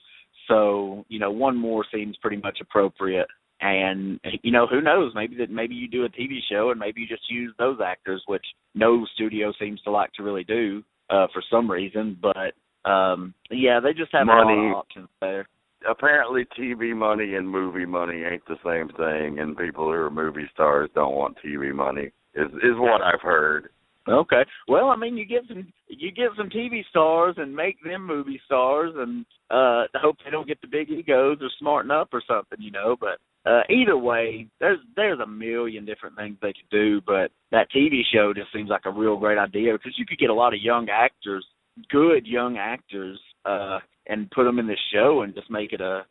So, one more seems pretty much appropriate. And, who knows, maybe you do a TV show and maybe you just use those actors, which no studio seems to like to really do for some reason. But, they just have a lot of options there. Apparently TV money and movie money ain't the same thing, and people who are movie stars don't want TV money, is what I've heard. Okay. Well, I mean, you get some TV stars and make them movie stars, and hope they don't get the big egos or smarten up or something, But either way, there's a million different things they could do. But that TV show just seems like a real great idea, because you could get a lot of young actors, good young actors, and put them in the show and just make it a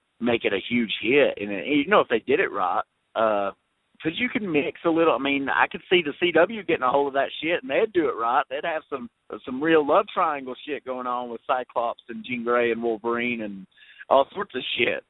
huge hit. And if they did it right. Because you can mix a little. I mean, I could see the CW getting a hold of that shit, and they'd do it right. They'd have some real love triangle shit going on with Cyclops and Jean Grey and Wolverine and all sorts of shit.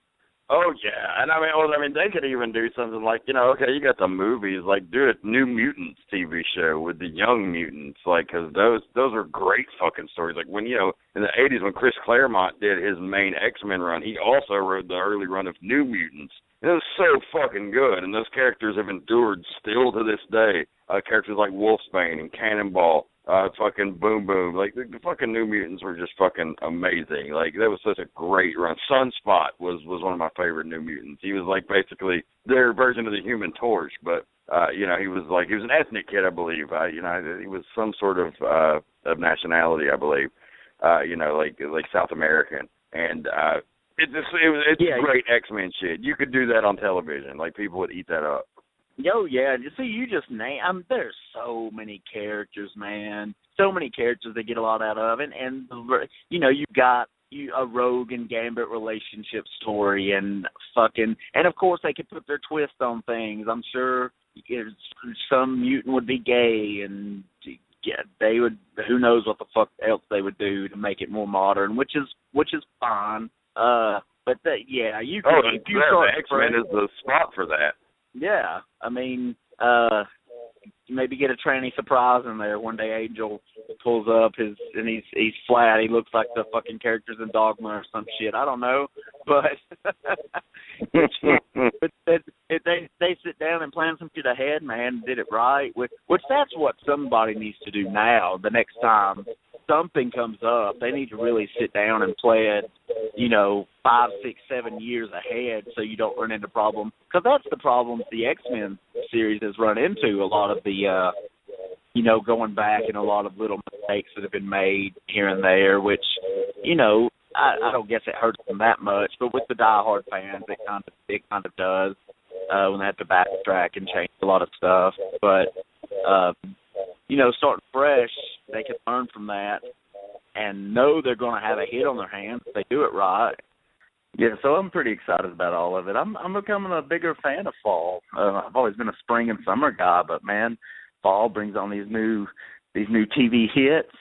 Oh yeah, and I mean, they could even do something like, okay, you got the movies, like do a New Mutants TV show with the Young Mutants, like, because those are great fucking stories. Like when in the '80s when Chris Claremont did his main X-Men run, he also wrote the early run of New Mutants. It was so fucking good, and those characters have endured still to this day. Characters like Wolfsbane and Cannonball, fucking Boom Boom. Like, the fucking New Mutants were just fucking amazing. Like, that was such a great run. Sunspot was one of my favorite New Mutants. He was, like, basically their version of the Human Torch, but, he was an ethnic kid, I believe. He was some sort of nationality, I believe, like South American. And, It's great X-Men shit. You could do that on television. Like, people would eat that up. Oh, yeah. You just name... there's so many characters, man. So many characters they get a lot out of. And you've got a Rogue and Gambit relationship story and fucking... And, of course, they could put their twist on things. I'm sure some mutant would be gay, and they would... Who knows what the fuck else they would do to make it more modern, which is fine. But you can. The X-Men is the spot for that. Yeah, I mean, maybe get a tranny surprise in there. One day Angel pulls up and he's flat. He looks like the fucking characters in Dogma or some shit. I don't know, but if they sit down and plan some shit ahead, man, did it right. Which that's what somebody needs to do now. The next time something comes up, they need to really sit down and plan, 5, 6, 7 years ahead, so you don't run into problems. Because that's the problems the X-Men series has run into. A lot of the, going back and a lot of little mistakes that have been made here and there, which, I don't guess it hurts them that much. But with the diehard fans, it kind of does when they have to backtrack and change a lot of stuff. But starting fresh, they can learn from that and know they're going to have a hit on their hands if they do it right. Yeah, so I'm pretty excited about all of it. I'm becoming a bigger fan of fall. I've always been a spring and summer guy, but man, fall brings on these new TV hits,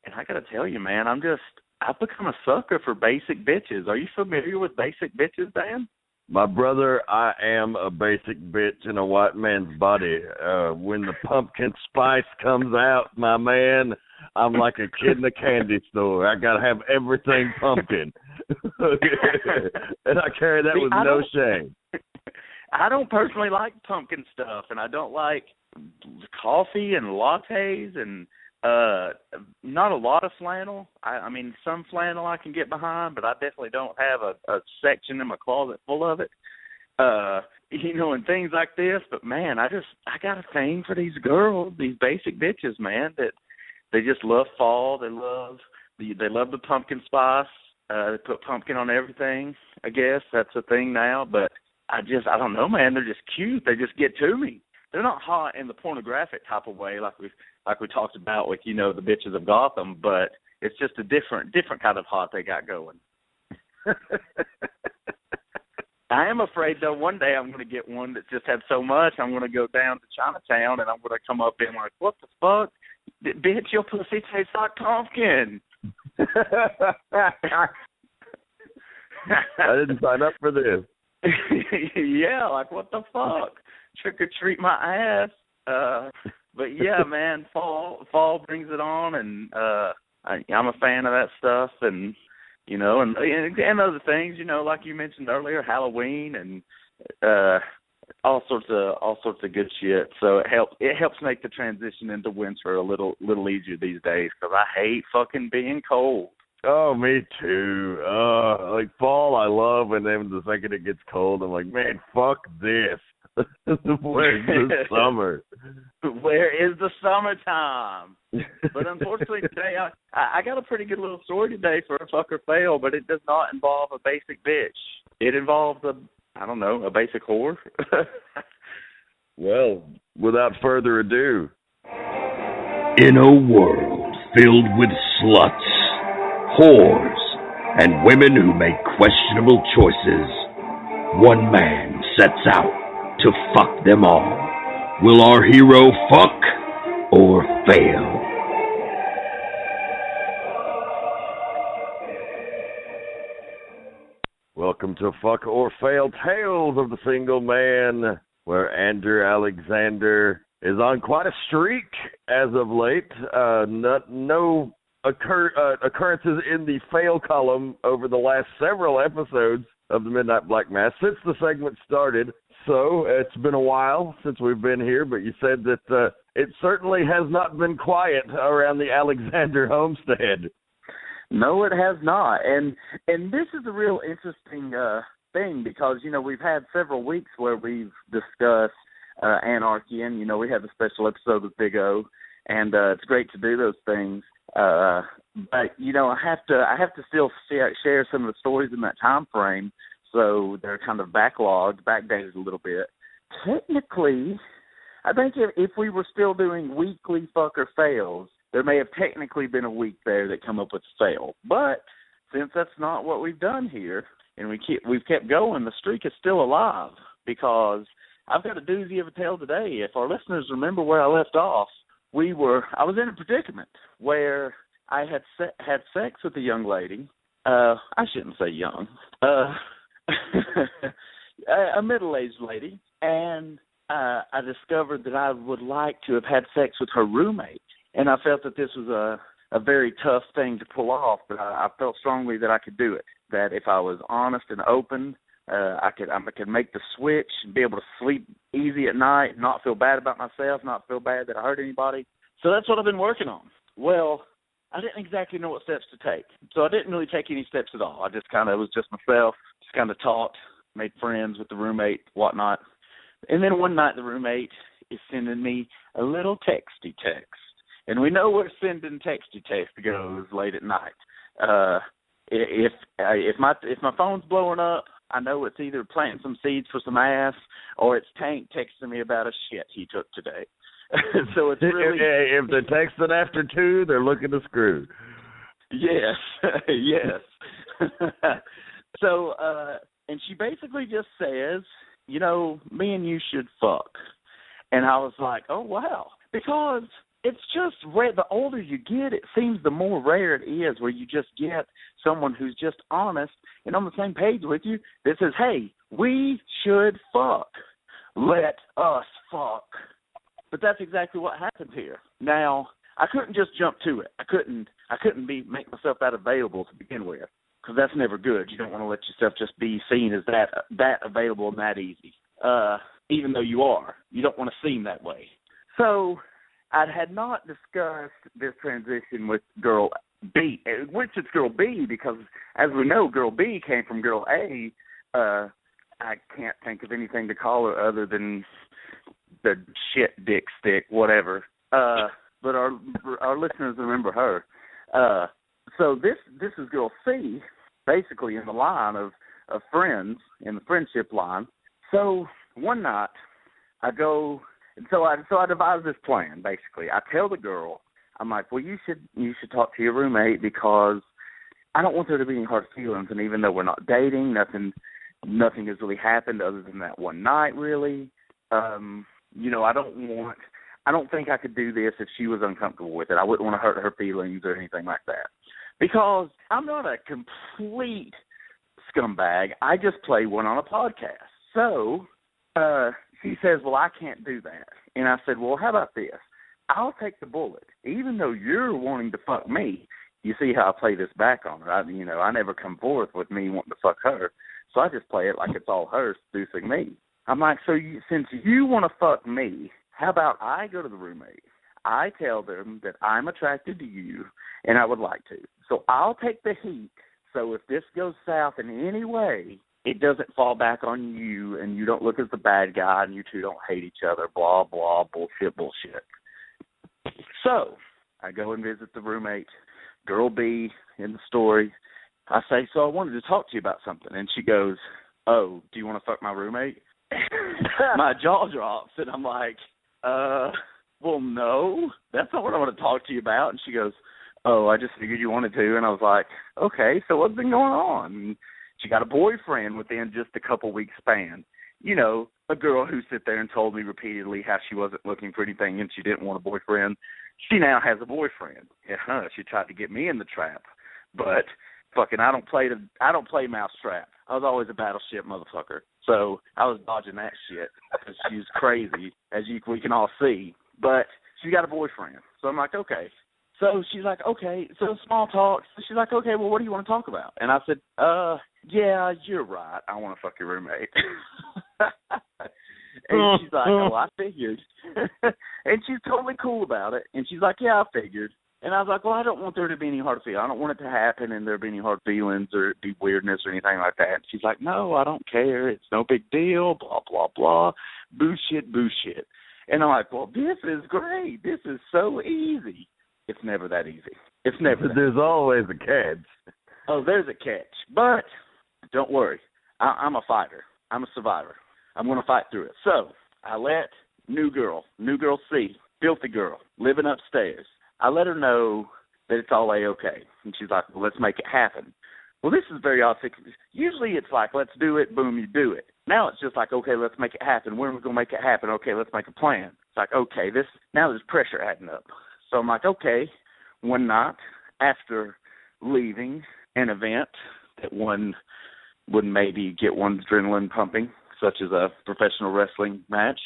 and I got to tell you, man, I've become a sucker for basic bitches. Are you familiar with basic bitches, Dan? My brother, I am a basic bitch in a white man's body. When the pumpkin spice comes out, my man, I'm like a kid in a candy store. I got to have everything pumpkin. And I carry that with no shame. I don't personally like pumpkin stuff, and I don't like coffee and lattes and not a lot of flannel. I mean, some flannel I can get behind, but I definitely don't have a section in my closet full of it. And things like this. But man, I got a thing for these girls, these basic bitches, man, that they just love fall. They love the pumpkin spice. They put pumpkin on everything. I guess that's a thing now. But I don't know, man. They're just cute. They just get to me. They're not hot in the pornographic type of way, like we talked about with the bitches of Gotham. But it's just a different kind of hot they got going. I am afraid, though, one day I'm going to get one that's just had so much, I'm going to go down to Chinatown and I'm going to come up in like, what the fuck? Bitch, your pussy tastes like pumpkin. I didn't sign up for this. Yeah, like, what the fuck? Trick or treat my ass. But, yeah, man, fall brings it on, and I'm a fan of that stuff, and and other things, like you mentioned earlier, Halloween and all sorts of good shit. So it helps make the transition into winter a little easier these days, because I hate fucking being cold. Oh, me too. Like fall, I love, and then the second it gets cold, I'm like, man, fuck this. Where's the summer? Where is the summertime? But unfortunately today, I got a pretty good little story today for a fuck or fail, but it does not involve a basic bitch. It involves a basic whore. Well, without further ado. In a world filled with sluts, whores, and women who make questionable choices, one man sets out to fuck them all. Will our hero fuck or fail? Welcome to Fuck or Fail Tales of the Single Man, where Andrew Alexander is on quite a streak as of late. No occurrences in the fail column over the last several episodes of the Midnight Black Mass since the segment started. So it's been a while since we've been here, but you said that it certainly has not been quiet around the Alexander homestead. No, it has not. And this is a real interesting thing, because, we've had several weeks where we've discussed anarchy, and, we had a special episode with Big O, and it's great to do those things. But, I have to still share some of the stories in that time frame, so they're kind of backdated a little bit. Technically, I think if we were still doing weekly fuck or fails, there may have technically been a week there that come up with a fail. But since that's not what we've done here, and we've kept going, the streak is still alive, because I've got a doozy of a tale today. If our listeners remember where I left off, I was in a predicament where I had sex with a young lady. I shouldn't say young. A middle-aged lady, and I discovered that I would like to have had sex with her roommate, and I felt that this was a very tough thing to pull off, but I felt strongly that I could do it, that if I was honest and open, I could make the switch and be able to sleep easy at night, not feel bad about myself, not feel bad that I hurt anybody. So that's what I've been working on. Well, I didn't exactly know what steps to take, so I didn't really take any steps at all. I just kind of was just myself, just kind of talked, made friends with the roommate, whatnot. And then one night the roommate is sending me a little texty text. And we know where sending texty text goes late at night. If my phone's blowing up, I know it's either planting some seeds for some ass, or it's Tank texting me about a shit he took today. So it's really... If they're texting after 2, they're looking to screw. Yes, yes. So, and she basically just says, me and you should fuck. And I was like, oh, wow. Because it's just rare. The older you get, it seems the more rare it is where you just get someone who's just honest and on the same page with you that says, hey, we should fuck. Let us fuck. But that's exactly what happened here. Now, I couldn't just jump to it. I couldn't make myself that available to begin with, because that's never good. You don't want to let yourself just be seen as that available and that easy. Even though you are, you don't want to seem that way. So I had not discussed this transition with girl B, which is girl B, because as we know, girl B came from girl A. I can't think of anything to call her other than the shit dick stick, whatever. But our listeners remember her. So this is girl C, basically in the line of friends, in the friendship line. So one night I go, and so I devise this plan, basically. I tell the girl, I'm like, well, you should talk to your roommate because I don't want there to be any hard feelings, and even though we're not dating, nothing has really happened other than that one night, really. I don't think I could do this if she was uncomfortable with it. I wouldn't want to hurt her feelings or anything like that. Because I'm not a complete scumbag. I just play one on a podcast. So she says, well, I can't do that. And I said, well, how about this? I'll take the bullet. Even though you're wanting to fuck me, you see how I play this back on her. I never come forth with me wanting to fuck her. So I just play it like it's all her seducing me. I'm like, since you want to fuck me, how about I go to the roommate? I tell them that I'm attracted to you and I would like to. So I'll take the heat. So if this goes south in any way, it doesn't fall back on you and you don't look as the bad guy and you two don't hate each other, blah, blah, bullshit. So I go and visit the roommate, girl B in the story. I say, so I wanted to talk to you about something. And she goes, oh, do you want to fuck my roommate? My jaw drops and I'm like, well, no, that's not what I want to talk to you about. And she goes, oh, I just figured you wanted to. And I was like, okay, so what's been going on? And she got a boyfriend within just a couple weeks span. You know, a girl who sit there and told me repeatedly how she wasn't looking for anything and she didn't want a boyfriend. She now has a boyfriend. Yeah, she tried to get me in the trap. But fucking I don't play mousetrap. I was always a battleship motherfucker. So I was dodging that shit because she's crazy, as we can all see. But she got a boyfriend. So I'm like, okay. So she's like, okay. So small talk. So she's like, okay, well, what do you want to talk about? And I said, yeah, you're right. I want to fuck your roommate. And she's like, oh, I figured. And she's totally cool about it. And she's like, yeah, I figured. And I was like, well, I don't want there to be any hard feelings. I don't want it to happen and there be any hard feelings or be weirdness or anything like that. And she's like, no, I don't care. It's no big deal, blah, blah, blah. Bullshit. And I'm like, well, this is great. This is so easy. It's never that easy. It's never that There's always a catch. Oh, there's a catch. But don't worry. I'm a fighter. I'm a survivor. I'm going to fight through it. So I let new girl C, filthy girl, living upstairs, I let her know that it's all A-okay. And she's like, well, let's make it happen. Well, this is very odd. Usually it's like, let's do it, boom, you do it. Now it's just like, okay, let's make it happen. When are we going to make it happen? Okay, let's make a plan. It's like, okay, now there's pressure adding up. So I'm like, okay, one night after leaving an event that one would maybe get one's adrenaline pumping, such as a professional wrestling match,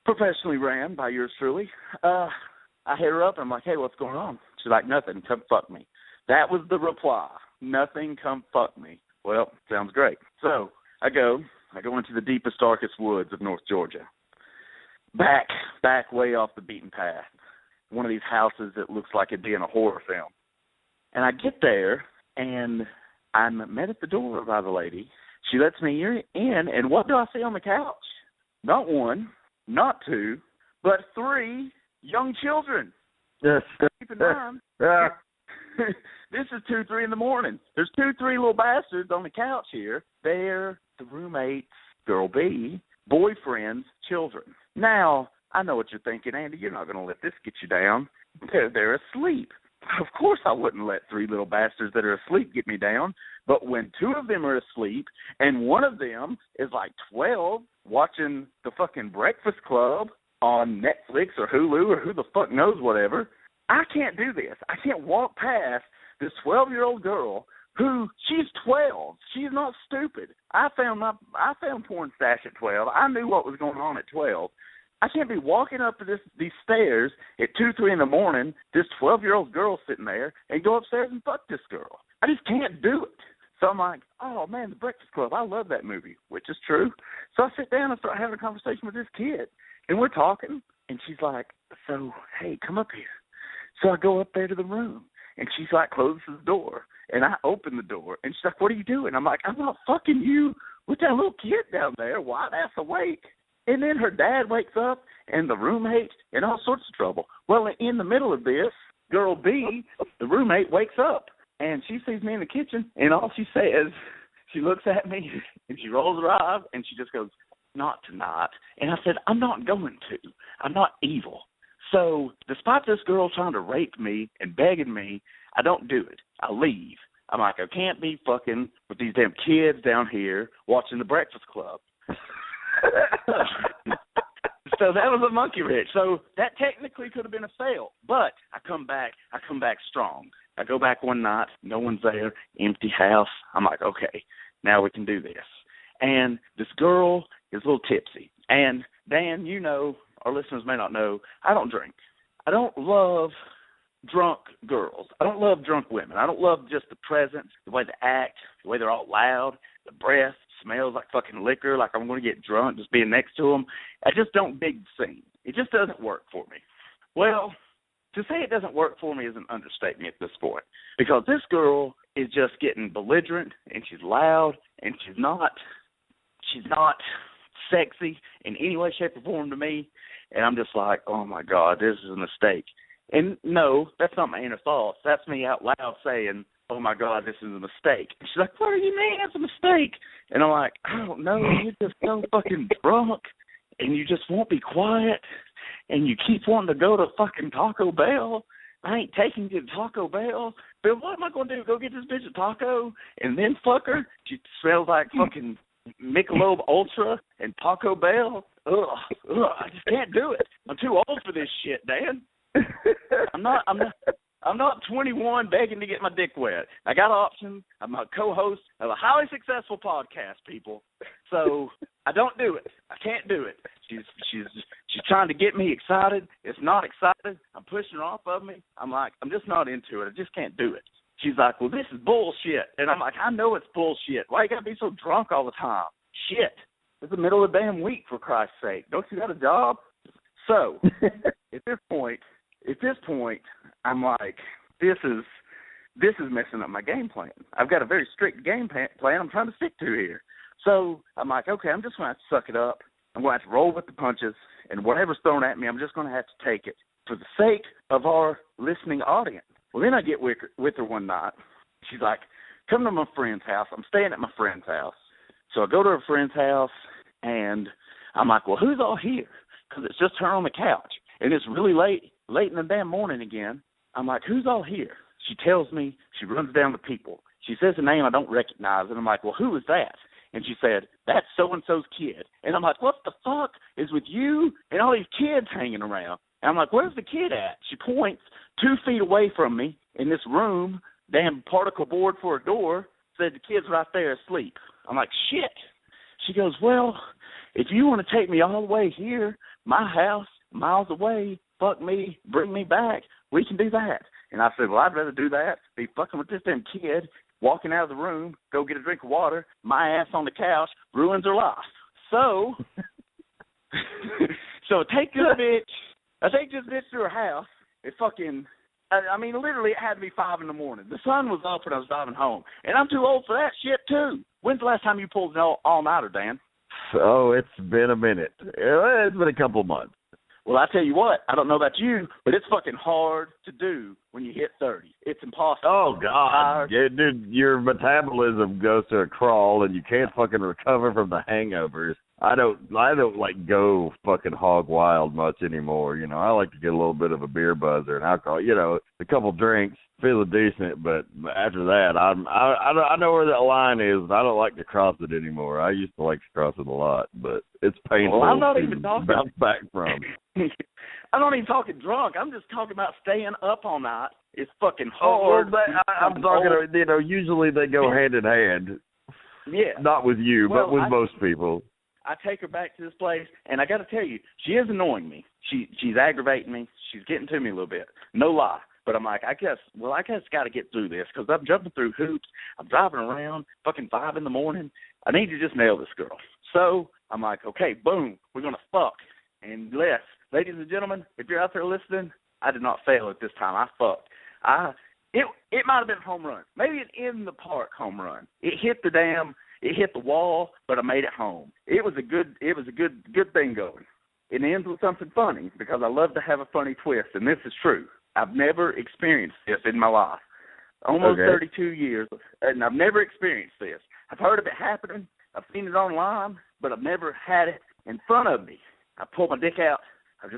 professionally ran by yours truly, I hit her up and I'm like, hey, what's going on? She's like, nothing, come fuck me. That was the reply. Nothing, come fuck me. Well, sounds great. So I go into the deepest, darkest woods of North Georgia. Back way off the beaten path. One of these houses that looks like it'd be in a horror film. And I get there and I'm met at the door by the lady. She lets me in, and what do I see on the couch? Not one, not two, but three young children. Yes. Keep in mind, this is 2-3 in the morning. There's 2-3 little bastards on the couch here. They're the roommate's, girl B, boyfriend's children. Now, I know what you're thinking, Andy. You're not going to let this get you down. They're asleep. Of course I wouldn't let three little bastards that are asleep get me down. But when two of them are asleep and one of them is like 12 watching the fucking Breakfast Club on Netflix or Hulu or who the fuck knows whatever, I can't do this. I can't walk past this 12-year-old girl who, she's 12. She's not stupid. I found porn stash at 12. I knew what was going on at 12. I can't be walking up to these stairs at 2-3 in the morning, this 12-year-old girl sitting there, and go upstairs and fuck this girl. I just can't do it. So I'm like, oh, man, The Breakfast Club, I love that movie, which is true. So I sit down and start having a conversation with this kid, and we're talking, and she's like, so, hey, come up here. So I go up there to the room, and she's like, closes the door, and I open the door, and she's like, what are you doing? I'm like, I'm not fucking you with that little kid down there, wide-ass awake. And then her dad wakes up, and the roommate, and all sorts of trouble. Well, in the middle of this, girl B, the roommate, wakes up. and she sees me in the kitchen, and all she says, she looks at me, and she rolls her eyes, and she just goes, "Not tonight." And I said, "I'm not going to. I'm not evil." So despite this girl trying to rape me and begging me, I don't do it. I leave. I'm like, I can't be fucking with these damn kids down here watching The Breakfast Club. So that was a monkey wrench. So that technically could have been a fail. But I come back strong. I go back one night, no one's there, empty house. I'm like, okay, now we can do this. And this girl is a little tipsy. And Dan, you know, our listeners may not know, I don't drink. I don't love drunk girls. I don't love drunk women. I don't love just the presence, the way they act, the way they're all loud, the breath smells like fucking liquor, like I'm going to get drunk just being next to them. I just don't dig the scene. It just doesn't work for me. Well, to say it doesn't work for me is an understatement at this point, because this girl is just getting belligerent, and she's loud, and she's not sexy in any way, shape, or form to me. And I'm just like, oh my God, this is a mistake. And no, that's not my inner thoughts. That's me out loud saying, oh my God, this is a mistake. And she's like, what do you mean it's a mistake? And I'm like, I don't know, you're just so fucking drunk, and you just won't be quiet, and you keep wanting to go to fucking Taco Bell. I ain't taking you to Taco Bell. But what am I going to do, go get this bitch a taco and then fuck her? She smells like fucking Michelob Ultra and Taco Bell. Ugh, I just can't do it. I'm too old for this shit, Dan. I'm not 21 begging to get my dick wet. I got options. I'm a co-host of a highly successful podcast, people. So I don't do it. I can't do it. She's trying to get me excited. It's not excited. I'm pushing her off of me. I'm like, I'm just not into it. I just can't do it. She's like, well, this is bullshit. And I'm like, I know it's bullshit. Why you got to be so drunk all the time? Shit. It's the middle of the damn week, for Christ's sake. Don't you got a job? So at this point, I'm like, this is messing up my game plan. I've got a very strict game plan I'm trying to stick to here. So I'm like, okay, I'm just going to have to suck it up. I'm going to have to roll with the punches, and whatever's thrown at me, I'm just going to have to take it for the sake of our listening audience. Well, then I get with her one night. She's like, come to my friend's house. I'm staying at my friend's house. So I go to her friend's house, and I'm like, well, who's all here? Because it's just her on the couch, and it's really late in the damn morning again. I'm like, who's all here? She tells me. She runs down the people. She says a name I don't recognize, and I'm like, well, who is that? And she said, that's so-and-so's kid. And I'm like, what the fuck is with you and all these kids hanging around? And I'm like, where's the kid at? She points 2 feet away from me in this room, damn particle board for a door, said the kid's right there asleep. I'm like, shit. She goes, well, if you want to take me all the way here, my house, miles away, fuck me, bring me back, we can do that. And I said, well, I'd rather do that, be fucking with this damn kid, walking out of the room, go get a drink of water, my ass on the couch, ruins her life. So, I take this bitch to her house. It fucking, I mean, literally it had to be 5 in the morning. The sun was up when I was driving home. And I'm too old for that shit, too. When's the last time you pulled an all-nighter, Dan? Oh, it's been a minute. It's been a couple of months. Well, I tell you what, I don't know about you, but it's fucking hard to do when you hit 30. It's impossible. Oh, God. Yeah, dude, your metabolism goes to a crawl, and you can't fucking recover from the hangovers. I don't like go fucking hog wild much anymore. You know, I like to get a little bit of a beer buzz or an alcohol. You know, a couple drinks, feeling decent, but after that, I know where that line is, and I don't like to cross it anymore. I used to like to cross it a lot, but it's painful. Well, I'm not even talking bounce back from. I'm not even talking drunk. I'm just talking about staying up all night. It's fucking hard. I'm talking. You know, usually they go hand in hand. Yeah. Not with you, but with most people. I take her back to this place, and I got to tell you, she is annoying me. She's aggravating me. She's getting to me a little bit. No lie. But I'm like, I guess got to get through this because I'm jumping through hoops. I'm driving around fucking 5 in the morning. I need to just nail this girl. So I'm like, okay, boom, we're going to fuck. And yes, ladies and gentlemen, if you're out there listening, I did not fail at this time. I fucked. It might have been a home run. Maybe an in-the-park home run. It hit the wall, but I made it home. It was a good thing going. It ends with something funny because I love to have a funny twist, and this is true. I've never experienced this in my life. almost 32 years, and I've never experienced this. I've heard of it happening. I've seen it online, but I've never had it in front of me. I pull my dick out. I've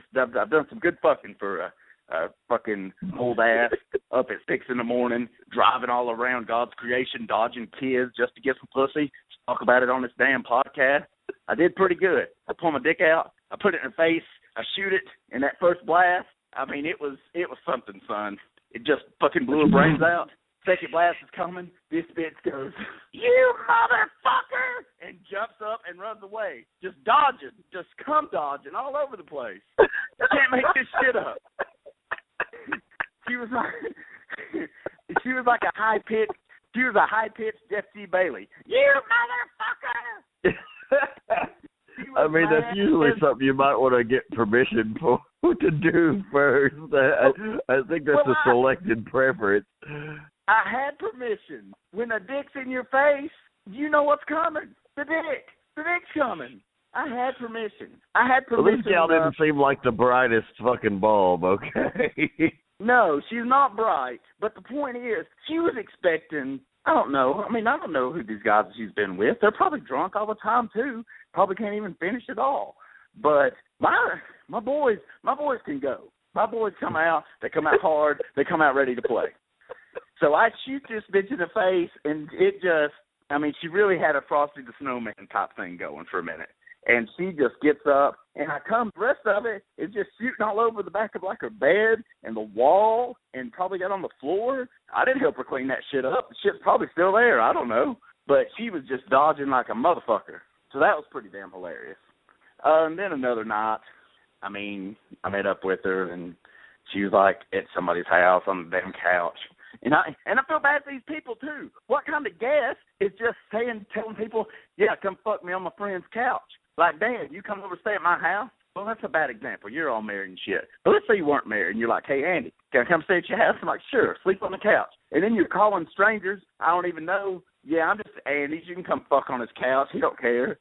done some good fucking for a fucking old ass up at 6 a.m, driving all around God's creation, dodging kids just to get some pussy. Talk about it on this damn podcast. I did pretty good. I pull my dick out. I put it in her face. I shoot it in that first blast. I mean, it was something, son. It just fucking blew her brains out. Second blast is coming. This bitch goes, "You motherfucker!" and jumps up and runs away. Just dodging. Just come dodging all over the place. You can't make this shit up. She was like a high-pitched Jeff G. Bailey. "You motherfucker!" I mean, that's usually something you might want to get permission for to do first. I think that's a selected preference. I had permission. When a dick's in your face, you know what's coming. The dick's coming. I had permission. Well, this gal didn't seem like the brightest fucking bulb, okay? No, she's not bright. But the point is, she was expecting, I don't know who these guys she's been with. They're probably drunk all the time, too. Probably can't even finish it all. But my boys can go. My boys come out. They come out hard. They come out ready to play. So I shoot this bitch in the face, and she really had a Frosty the Snowman type thing going for a minute. And she just gets up, and the rest of it is just shooting all over the back of like her bed and the wall, and probably got on the floor. I didn't help her clean that shit up. The shit's probably still there. I don't know. But she was just dodging like a motherfucker. So that was pretty damn hilarious. And then another night, I met up with her, and she was like at somebody's house on the damn couch. And I feel bad for these people, too. What kind of guest is just telling people, yeah, come fuck me on my friend's couch? Like, damn, you come over and stay at my house? Well, that's a bad example. You're all married and shit. But let's say you weren't married, and you're like, hey, Andy, can I come stay at your house? I'm like, sure, sleep on the couch. And then you're calling strangers I don't even know. Yeah, I'm just Andy. You can come fuck on his couch. He don't care.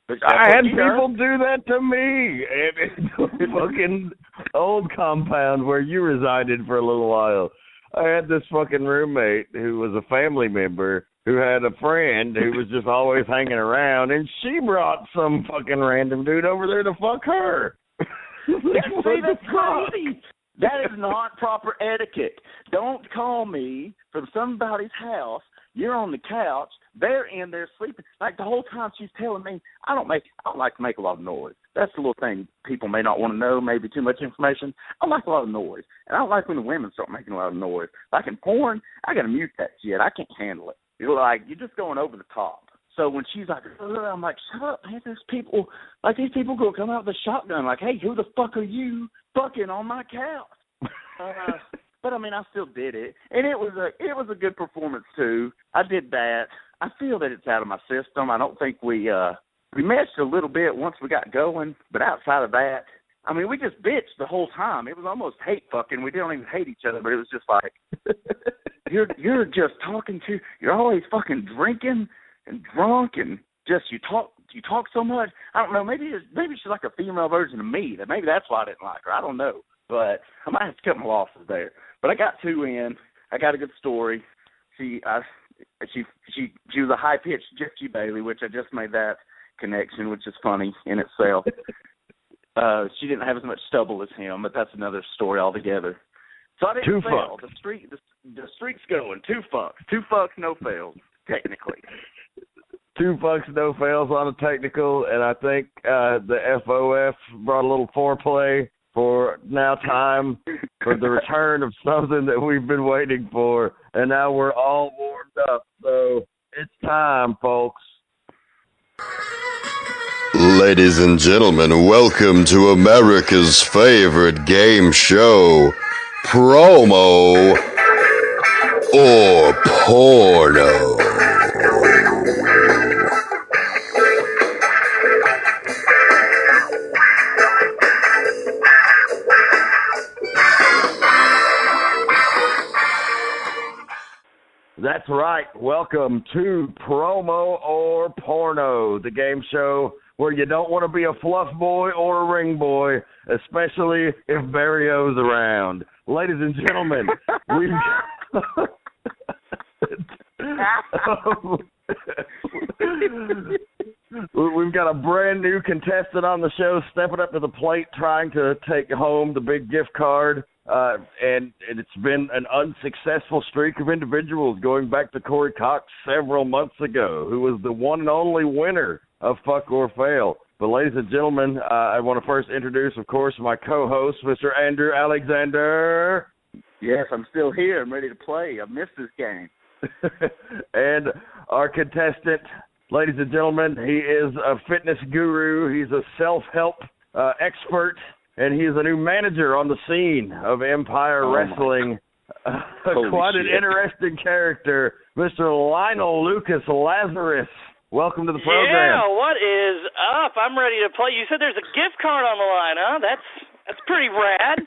But I had people do that to me in the fucking old compound where you resided for a little while. I had this fucking roommate who was a family member who had a friend who was just always hanging around, and she brought some fucking random dude over there to fuck her. That's crazy. That is not proper etiquette. Don't call me from somebody's house. You're on the couch. They're in there sleeping. Like the whole time she's telling me, I don't like to make a lot of noise. That's the little thing people may not want to know, maybe too much information. I like a lot of noise. And I don't like when the women start making a lot of noise. Like in porn, I got to mute that shit. I can't handle it. You're just going over the top. So when she's like, I'm like, shut up, man. These people go come out with a shotgun. Like, hey, who the fuck are you fucking on my couch? But I still did it, and it was a good performance too. I did that. I feel that it's out of my system. I don't think we meshed a little bit once we got going, but outside of that, we just bitched the whole time. It was almost hate fucking. We didn't even hate each other, but it was just like you're just you're always fucking drinking and drunk, and just you talk so much. I don't know. Maybe she's like a female version of me. That maybe that's why I didn't like her. I don't know. But I might have to cut my losses there. But I got 2 in. I got a good story. She was a high-pitched Jeff G. Bailey, which I just made that connection, which is funny in itself. She didn't have as much stubble as him, but that's another story altogether. So I didn't fail. The streak's going. 2 fucks. 2 fucks, no fails, technically. 2 fucks, no fails on a technical, and I think the FOF brought a little foreplay for now time for the return of something that we've been waiting for, and now we're all warmed up. So it's time, folks. Ladies and gentlemen, welcome to America's favorite game show, Promo or Porno. That's right. Welcome to Promo or Porno, the game show where you don't want to be a fluff boy or a ring boy, especially if Barry O's around. Ladies and gentlemen, We've got a brand new contestant on the show stepping up to the plate trying to take home the big gift card. And it's been an unsuccessful streak of individuals going back to Corey Cox several months ago, who was the one and only winner of Fuck or Fail. But ladies and gentlemen, I want to first introduce, of course, my co-host, Mr. Andrew Alexander. Yes, I'm still here. I'm ready to play. I've missed this game. And our contestant, ladies and gentlemen, he is a fitness guru. He's a self-help expert, and he is a new manager on the scene of Empire Wrestling. Quite an interesting character, Mr. Lionel Lucas Lazarus. Welcome to the program. Yeah, what is up? I'm ready to play. You said there's a gift card on the line, huh? That's pretty rad.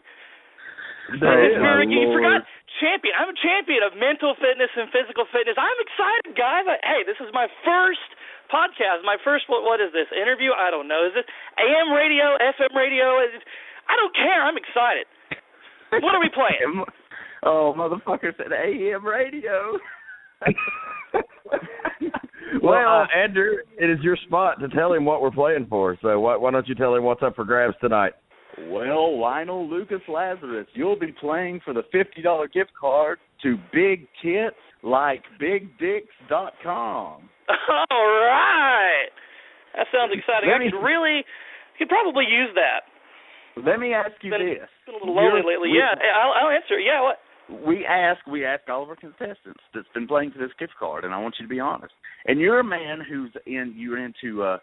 You forgot champion. I'm a champion of mental fitness and physical fitness. I'm excited, guys. Hey, this is my first podcast. My first, what is this, interview? I don't know. Is this AM radio, FM radio? I don't care. I'm excited. What are we playing? Oh, motherfucker said AM radio. Well, Andrew, it is your spot to tell him what we're playing for. So why don't you tell him what's up for grabs tonight? Well, Lionel Lucas Lazarus, you'll be playing for the $50 gift card to Big Tits Like BigDicks.com. All right. That sounds exciting. I could probably use that. Let me ask you this. It's been a little lonely lately. Yeah, I'll answer. Yeah, what? We ask all of our contestants that's been playing for this gift card, and I want you to be honest. And you're a man you're into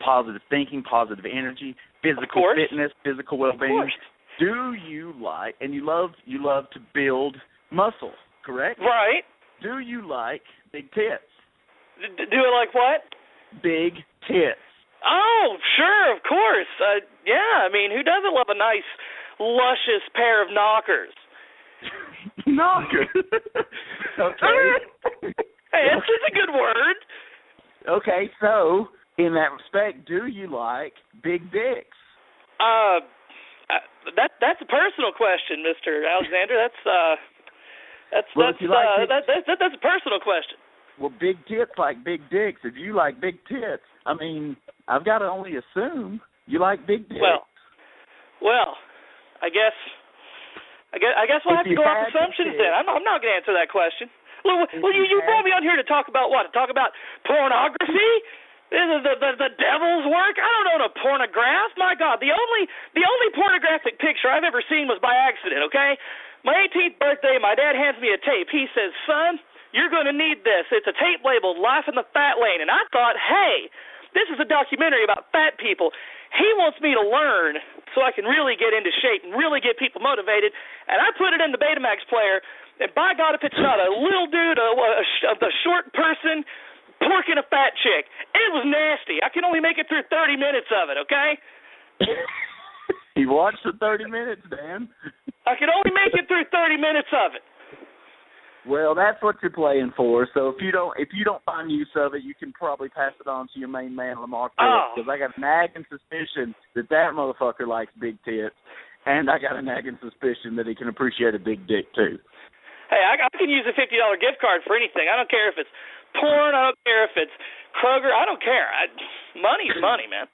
positive thinking, positive energy, physical fitness, physical well-being. Do you like, and you love to build muscle, correct? Right. Do you like big tits? Do I like what? Big tits. Oh, sure, of course. Yeah, I mean, who doesn't love a nice, luscious pair of knockers? Knockers? Okay. Hey, it's a good word. Okay, so in that respect, do you like big dicks? That's a personal question, Mr. Alexander. That's a personal question. Well, big tits like big dicks. If you like big tits, I mean, I've got to only assume you like big dicks. Well, I guess we'll have to go off assumptions then. I'm not going to answer that question. Well, you brought me on here to talk about what? To talk about pornography? The devil's work? I don't own a pornograph. My God, the only pornographic picture I've ever seen was by accident, okay? My 18th birthday, my dad hands me a tape. He says, son, you're going to need this. It's a tape labeled Life in the Fat Lane. And I thought, hey, this is a documentary about fat people. He wants me to learn so I can really get into shape and really get people motivated. And I put it in the Betamax player, and by God, if it's not a little dude, a short person, porking a fat chick. It was nasty. I can only make it through 30 minutes of it, okay? You watched the 30 minutes, Dan. I can only make it through 30 minutes of it. Well, that's what you're playing for. So if you don't find use of it, you can probably pass it on to your main man, Lamar Phillips, because I got a nagging suspicion that motherfucker likes big tits, and I got a nagging suspicion that he can appreciate a big dick too. Hey, I can use a $50 gift card for anything. I don't care if it's porn. I don't care if it's Kroger. I don't care. Money's money, man.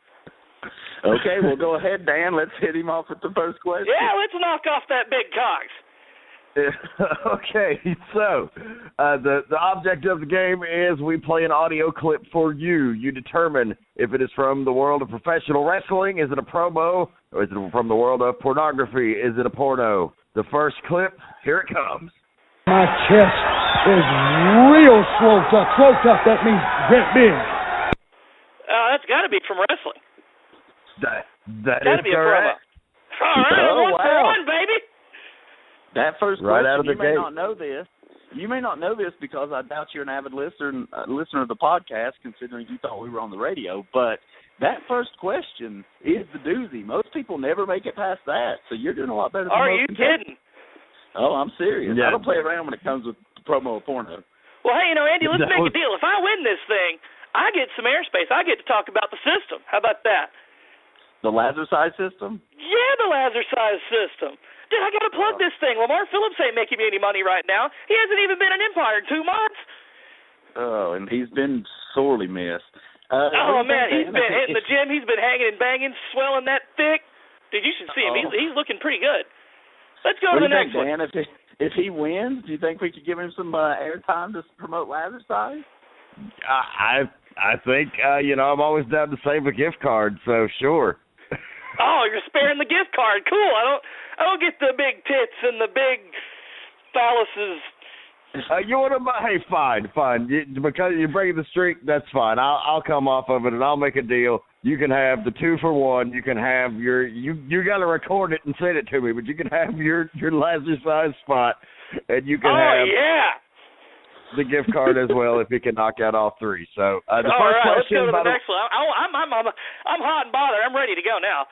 Okay, well, go ahead, Dan. Let's hit him off with the first question. Yeah, let's knock off that big cox. Okay, so the object of the game is we play an audio clip for you. You determine if it is from the world of professional wrestling, is it a promo, or is it from the world of pornography, is it a porno? The first clip, here it comes. My chest is real sloped up. Sloped up, that means big. That's got to be from wrestling. That gotta is be correct. A promo. All right, one for one, baby. That first right question, out of the you may gate. not know this. You may not know this because I doubt you're an avid listener of the podcast, considering you thought we were on the radio. But that first question is the doozy. Most people never make it past that, so you're doing a lot better than Are most you contestants. kidding? Oh, I'm serious. Yeah. I don't play around when it comes with promo or porno. Well, hey, Andy, let's make a deal. If I win this thing, I get some airspace. I get to talk about the system. How about that? The Lazarus system? Yeah, the Lazarus system. Dude, I got to plug this thing. Lamar Phillips ain't making me any money right now. He hasn't even been in Empire in 2 months. Oh, and he's been sorely missed. Man, he's been hitting the gym. He's been hanging and banging, swelling that thick. Dude, you should see him. He's looking pretty good. Let's go to the next one. Dan, if he wins, do you think we could give him some airtime to promote Lazarus? I think I'm always down to save a gift card, so sure. Oh, you're sparing the gift card. Cool. I don't get the big tits and the big phalluses. You want to? Hey, fine. Because you're breaking the streak, that's fine. I'll come off of it and I'll make a deal. You can have the 2-for-1. You can have you got to record it and send it to me, but you can have your Lazarus size spot, and you can have the gift card as well if you can knock out all three. So the first question. Let's go to the next one. I'm hot and bothered. I'm ready to go now.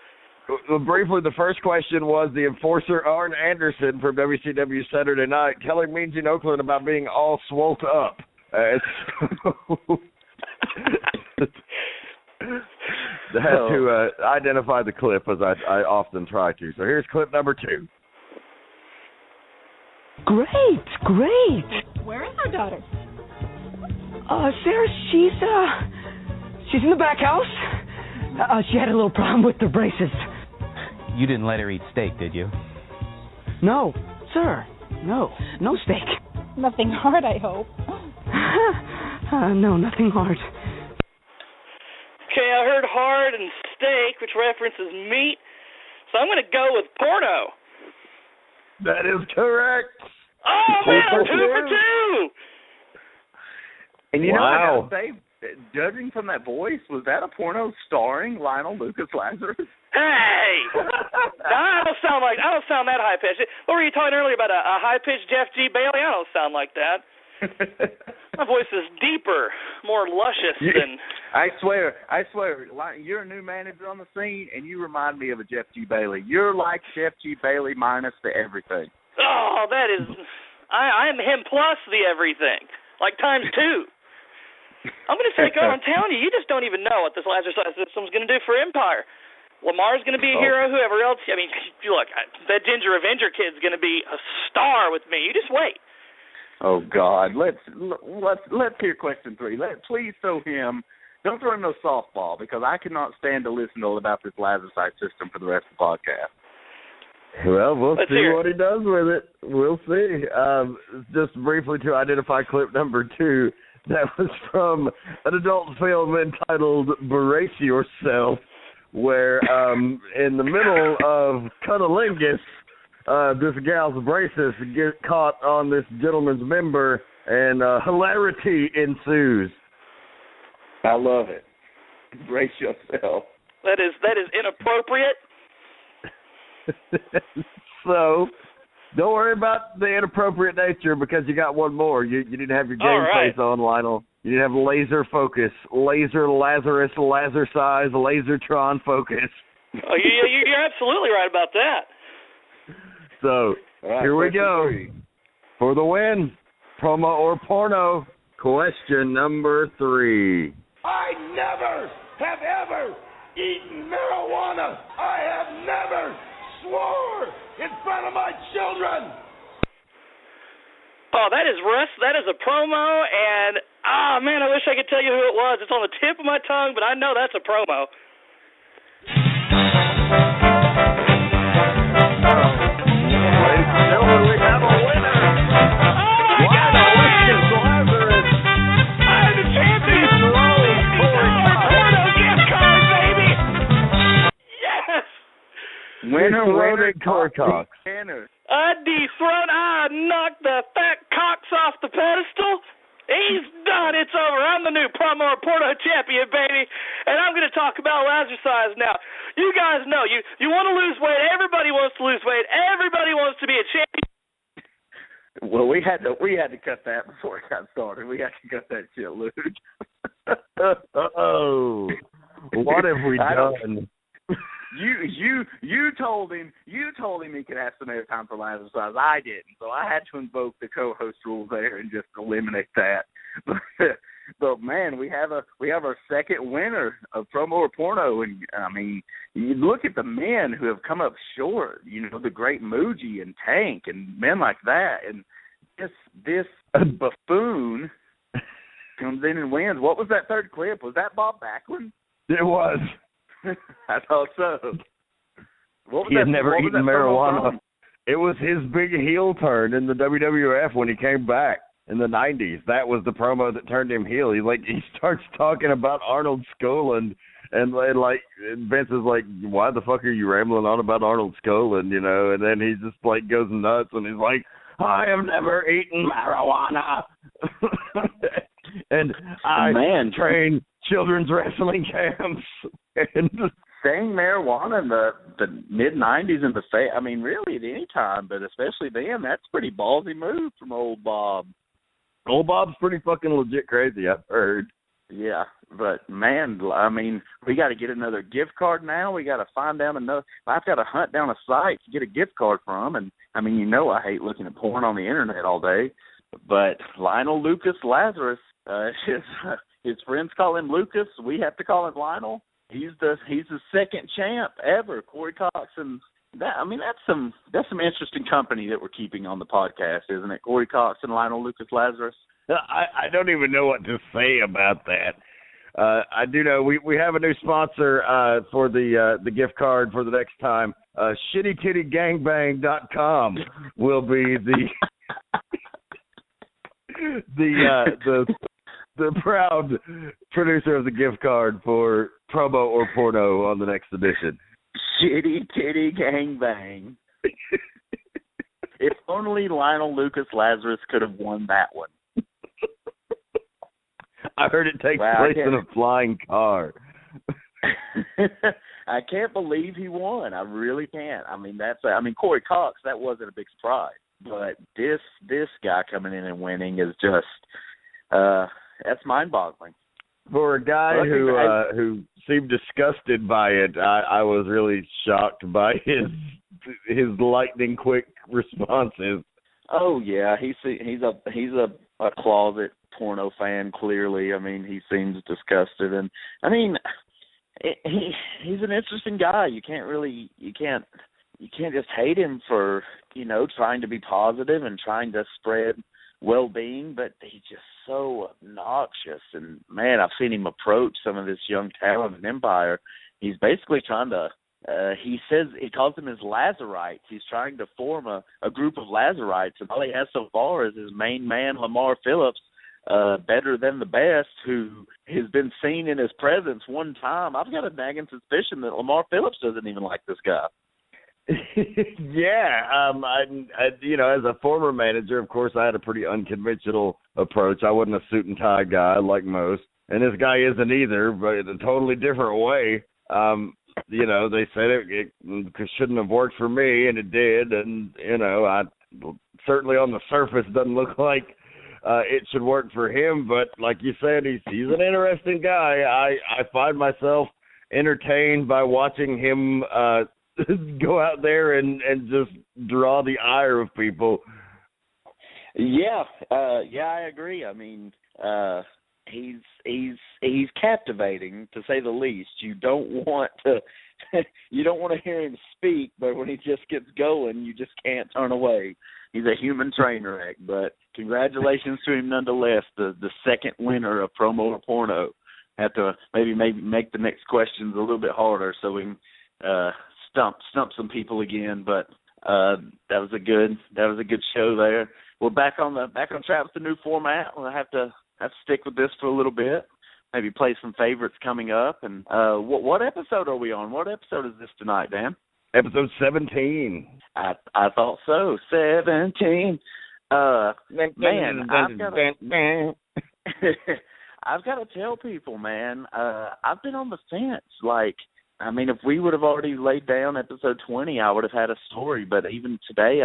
Briefly, the first question was the enforcer Arn Anderson from WCW Saturday Night telling Means in Oakland about being all swolled up. I had to identify the clip, as I often try to. So here's clip number 2. Great. Where is our daughter? Sarah, she's in the back house. She had a little problem with the braces. You didn't let her eat steak, did you? No, sir. No steak. Nothing hard, I hope. No, nothing hard. Okay, I heard hard and steak, which references meat, so I'm going to go with Porno. That is correct. Oh, man, 2 for 2. And you know, I gotta say, judging from that voice, was that a Porno starring Lionel Lucas Lazarus? Hey! I don't sound that high pitched. What were you talking earlier about a high pitched Jeff G. Bailey? I don't sound like that. My voice is deeper, more luscious than. I swear, you're a new manager on the scene, and you remind me of a Jeff G. Bailey. You're like Jeff G. Bailey minus the everything. Oh, that is. I am him plus the everything, like times 2. I'm going to take on. I'm telling you, you just don't even know what this Lazarus system is going to do for Empire. Lamar's going to be a hero. Whoever else. I mean, look, that Ginger Avenger kid's going to be a star with me. You just wait. Oh God, let's hear question 3. Please throw him. Don't throw him no softball, because I cannot stand to listen to about this Lazarus system for the rest of the podcast. Well, we'll see what he does with it. We'll see. Just briefly to identify clip number 2. That was from an adult film entitled Brace Yourself, where in the middle of cunnilingus, this gal's braces get caught on this gentleman's member, and hilarity ensues. I love it. Brace yourself. That is inappropriate. So, don't worry about the inappropriate nature, because you got one more. You didn't have your game face on, Lionel. You didn't have laser focus, laser Lazarus, laser size, lasertron focus. Oh, you're absolutely right about that. So, here we go. For the win, promo or porno, question number 3. I never have ever eaten marijuana. I have never swore in front of my children. Oh, that is Russ. That is a promo, and man, I wish I could tell you who it was. It's on the tip of my tongue, but I know that's a promo. Ladies and gentlemen, we have a winner. Oh my God! Lazarus. I'm the champion. Porno gift card, baby. Yes. Winner, Cox. I knocked the fat cocks off the pedestal. He's done. It's over. I'm the new promo or Porno champion, baby. And I'm going to talk about Lazarus size now. You guys know, you want to lose weight. Everybody wants to lose weight. Everybody wants to be a champion. Well, we had to cut that before it got started. We had to cut that shit loose. Oh, what have we done? You told him he could have some airtime for Lazarus size. I didn't, so I had to invoke the co-host rule there and just eliminate that. But man, we have our second winner of promo or porno, and I mean, you look at the men who have come up short. You know, the great Muji and Tank and men like that, and this buffoon comes in and wins. What was that third clip? Was that Bob Backlund? It was. I thought so. What was he had that, never what eaten was that marijuana. It was his big heel turn in the WWF when he came back in the 90s. That was the promo that turned him heel. He starts talking about Arnold Skoland, and Vince is like, why the fuck are you rambling on about Arnold Skoland, you know? And then he just like goes nuts, and he's like, I have never eaten marijuana. And I train children's wrestling camps. And saying marijuana in the mid-90s in the I mean, really at any time, but especially then, that's a pretty ballsy move from old Bob. Old Bob's pretty fucking legit crazy, I've heard. Yeah, but man, I mean, we got to get another gift card now. We got to find down another. I've got to hunt down a site to get a gift card from, and I mean, you know, I hate looking at porn on the internet all day. But Lionel Lucas Lazarus, his friends call him Lucas. We have to call him Lionel. He's the second champ ever. Corey Cox, and that, I mean, that's some interesting company that we're keeping on the podcast, isn't it? Corey Cox and Lionel Lucas Lazarus. I don't even know what to say about that. I do know we have a new sponsor for the gift card for the next time. ShittyTittyGangbang.com will be the proud producer of the gift card for Promo or Porno on the next edition. Shitty Titty Gangbang. If only Lionel Lucas Lazarus could have won that one. I heard it takes place in a flying car. I can't believe he won. I really can't. I mean, Corey Cox, that wasn't a big surprise. But this guy coming in and winning is just that's mind-boggling. For a guy who seemed disgusted by it, I was really shocked by his lightning quick responses. Oh yeah, he's a closet porno fan, clearly. I mean, he seems disgusted, and I mean, he's an interesting guy. You can't just hate him for, you know, trying to be positive and trying to spread well-being, but he's just so obnoxious. And man, I've seen him approach some of this young talent in Empire. He's basically trying to he calls them his Lazarites. He's trying to form a group of Lazarites, and all he has so far is his main man, Lamar Phillips, better than the best, who has been seen in his presence one time. I've got a nagging suspicion that Lamar Phillips doesn't even like this guy. Yeah, I you know, as a former manager, of course, I had a pretty unconventional approach. I wasn't a suit and tie guy like most, and this guy isn't either, but in a totally different way. You know, they said it shouldn't have worked for me, and it did, and you know, I certainly on the surface doesn't look like it should work for him, but like you said, he's an interesting guy. I find myself entertained by watching him go out there and just draw the ire of people. Yeah, I agree. I mean, he's captivating, to say the least. You don't want to hear him speak, but when he just gets going, you just can't turn away. He's a human train wreck, but congratulations to him nonetheless, the second winner of Promo or Porno. Have to maybe make the next questions a little bit harder so we can stump some people again, but that was a good show there. We're back on track with the new format. We'll have to stick with this for a little bit. Maybe play some favorites coming up. And what episode are we on? What episode is this tonight, Dan? Episode 17. I thought so. 17. Man, I've got to tell people, man. I've been on the fence. Like, I mean, if we would have already laid down episode 20, I would have had a story. But even today,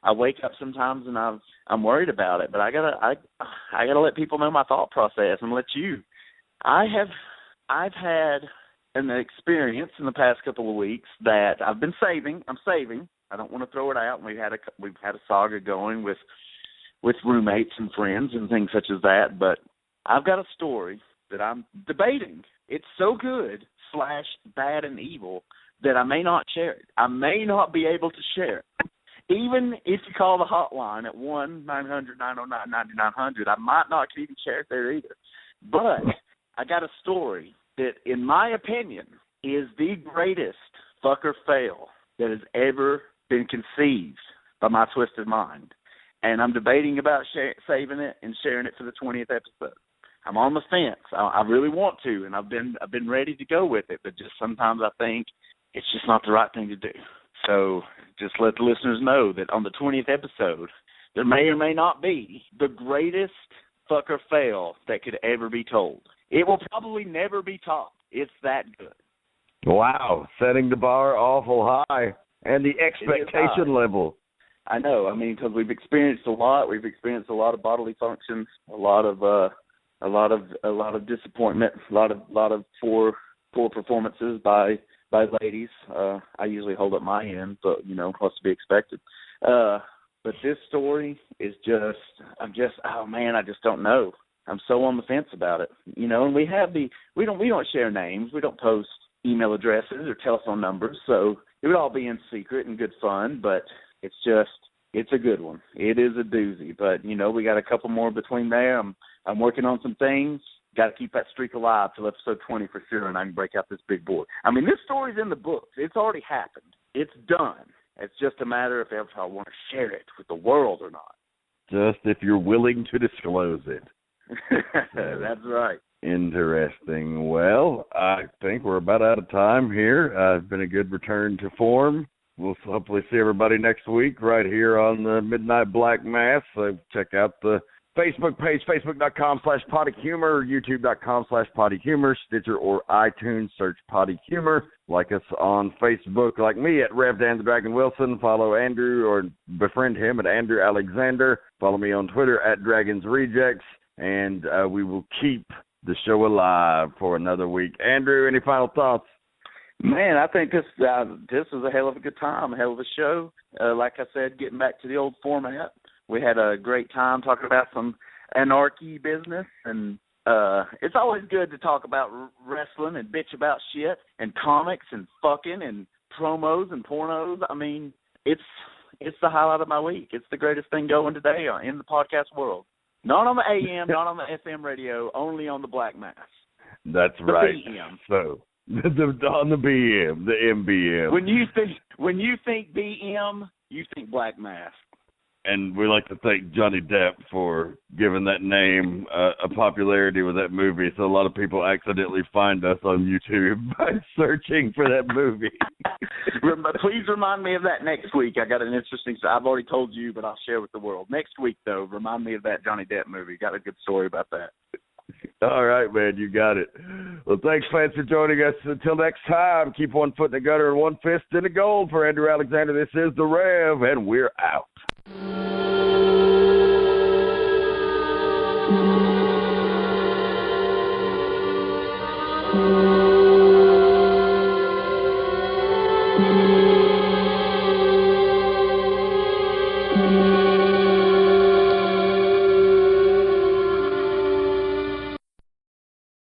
I wake up sometimes and I'm worried about it. But I gotta let people know my thought process and let you. I've had an experience in the past couple of weeks that I've been saving. I'm saving. I don't want to throw it out. We've had a saga going with roommates and friends and things such as that. But I've got a story that I'm debating. It's so good / bad and evil that I may not share it. I may not be able to share it. even if you call the hotline at 1-900-909-9900, I might not even share it there either. But I got a story that, in my opinion, is the greatest fuck or fail that has ever been conceived by my twisted mind. And I'm debating about saving it and sharing it for the 20th episode. I'm on the fence. I really want to, and I've been ready to go with it, but just sometimes I think it's just not the right thing to do. So just let the listeners know that on the 20th episode, there may or may not be the greatest fuck or fail that could ever be told. It will probably never be topped. It's that good. Wow, setting the bar awful high, and the expectation level. I know. I mean, because we've experienced a lot. We've experienced a lot of bodily functions, a lot of disappointment, a lot of poor performances by ladies. I usually hold up my end, but what's to be expected. But this story is I just don't know. I'm so on the fence about it. And we don't share names. We don't post email addresses or telephone numbers, so it would all be in secret and good fun, but it's a good one. It is a doozy, but we got a couple more between there. I'm working on some things. Got to keep that streak alive till episode 20 for sure, and I can break out this big board. I mean, this story's in the books. It's already happened. It's done. It's just a matter of if I want to share it with the world or not. Just if you're willing to disclose it. That's right. Interesting. Well, I think we're about out of time here. It's been a good return to form. We'll hopefully see everybody next week right here on the Midnight Black Mass. So check out the Facebook page, facebook.com/pottyhumor, youtube.com/pottyhumor, Stitcher or iTunes, search Potty Humor. Like us on Facebook, like me, at Rev Dan the Dragon Wilson. Follow Andrew or befriend him at Andrew Alexander. Follow me on Twitter at Dragons Rejects. And we will keep the show alive for another week. Andrew, any final thoughts? Man, I think this was a hell of a good time, a hell of a show. Like I said, getting back to the old format. We had a great time talking about some anarchy business, and it's always good to talk about wrestling and bitch about shit and comics and fucking and promos and pornos. I mean, it's the highlight of my week. It's the greatest thing going today in the podcast world. Not on the AM, not on the FM radio, only on the Black Mass. That's the right. BM. So on the BM, the MBM. When you think BM, you think Black Mass. And we like to thank Johnny Depp for giving that name a popularity with that movie. So a lot of people accidentally find us on YouTube by searching for that movie. Please remind me of that next week. I got an interesting. I've already told you, but I'll share with the world next week. Though, remind me of that Johnny Depp movie. Got a good story about that. All right, man, you got it. Well, thanks, fans, for joining us. Until next time, keep one foot in the gutter and one fist in the gold. For Andrew Alexander, this is The Rev, and we're out. Thank you.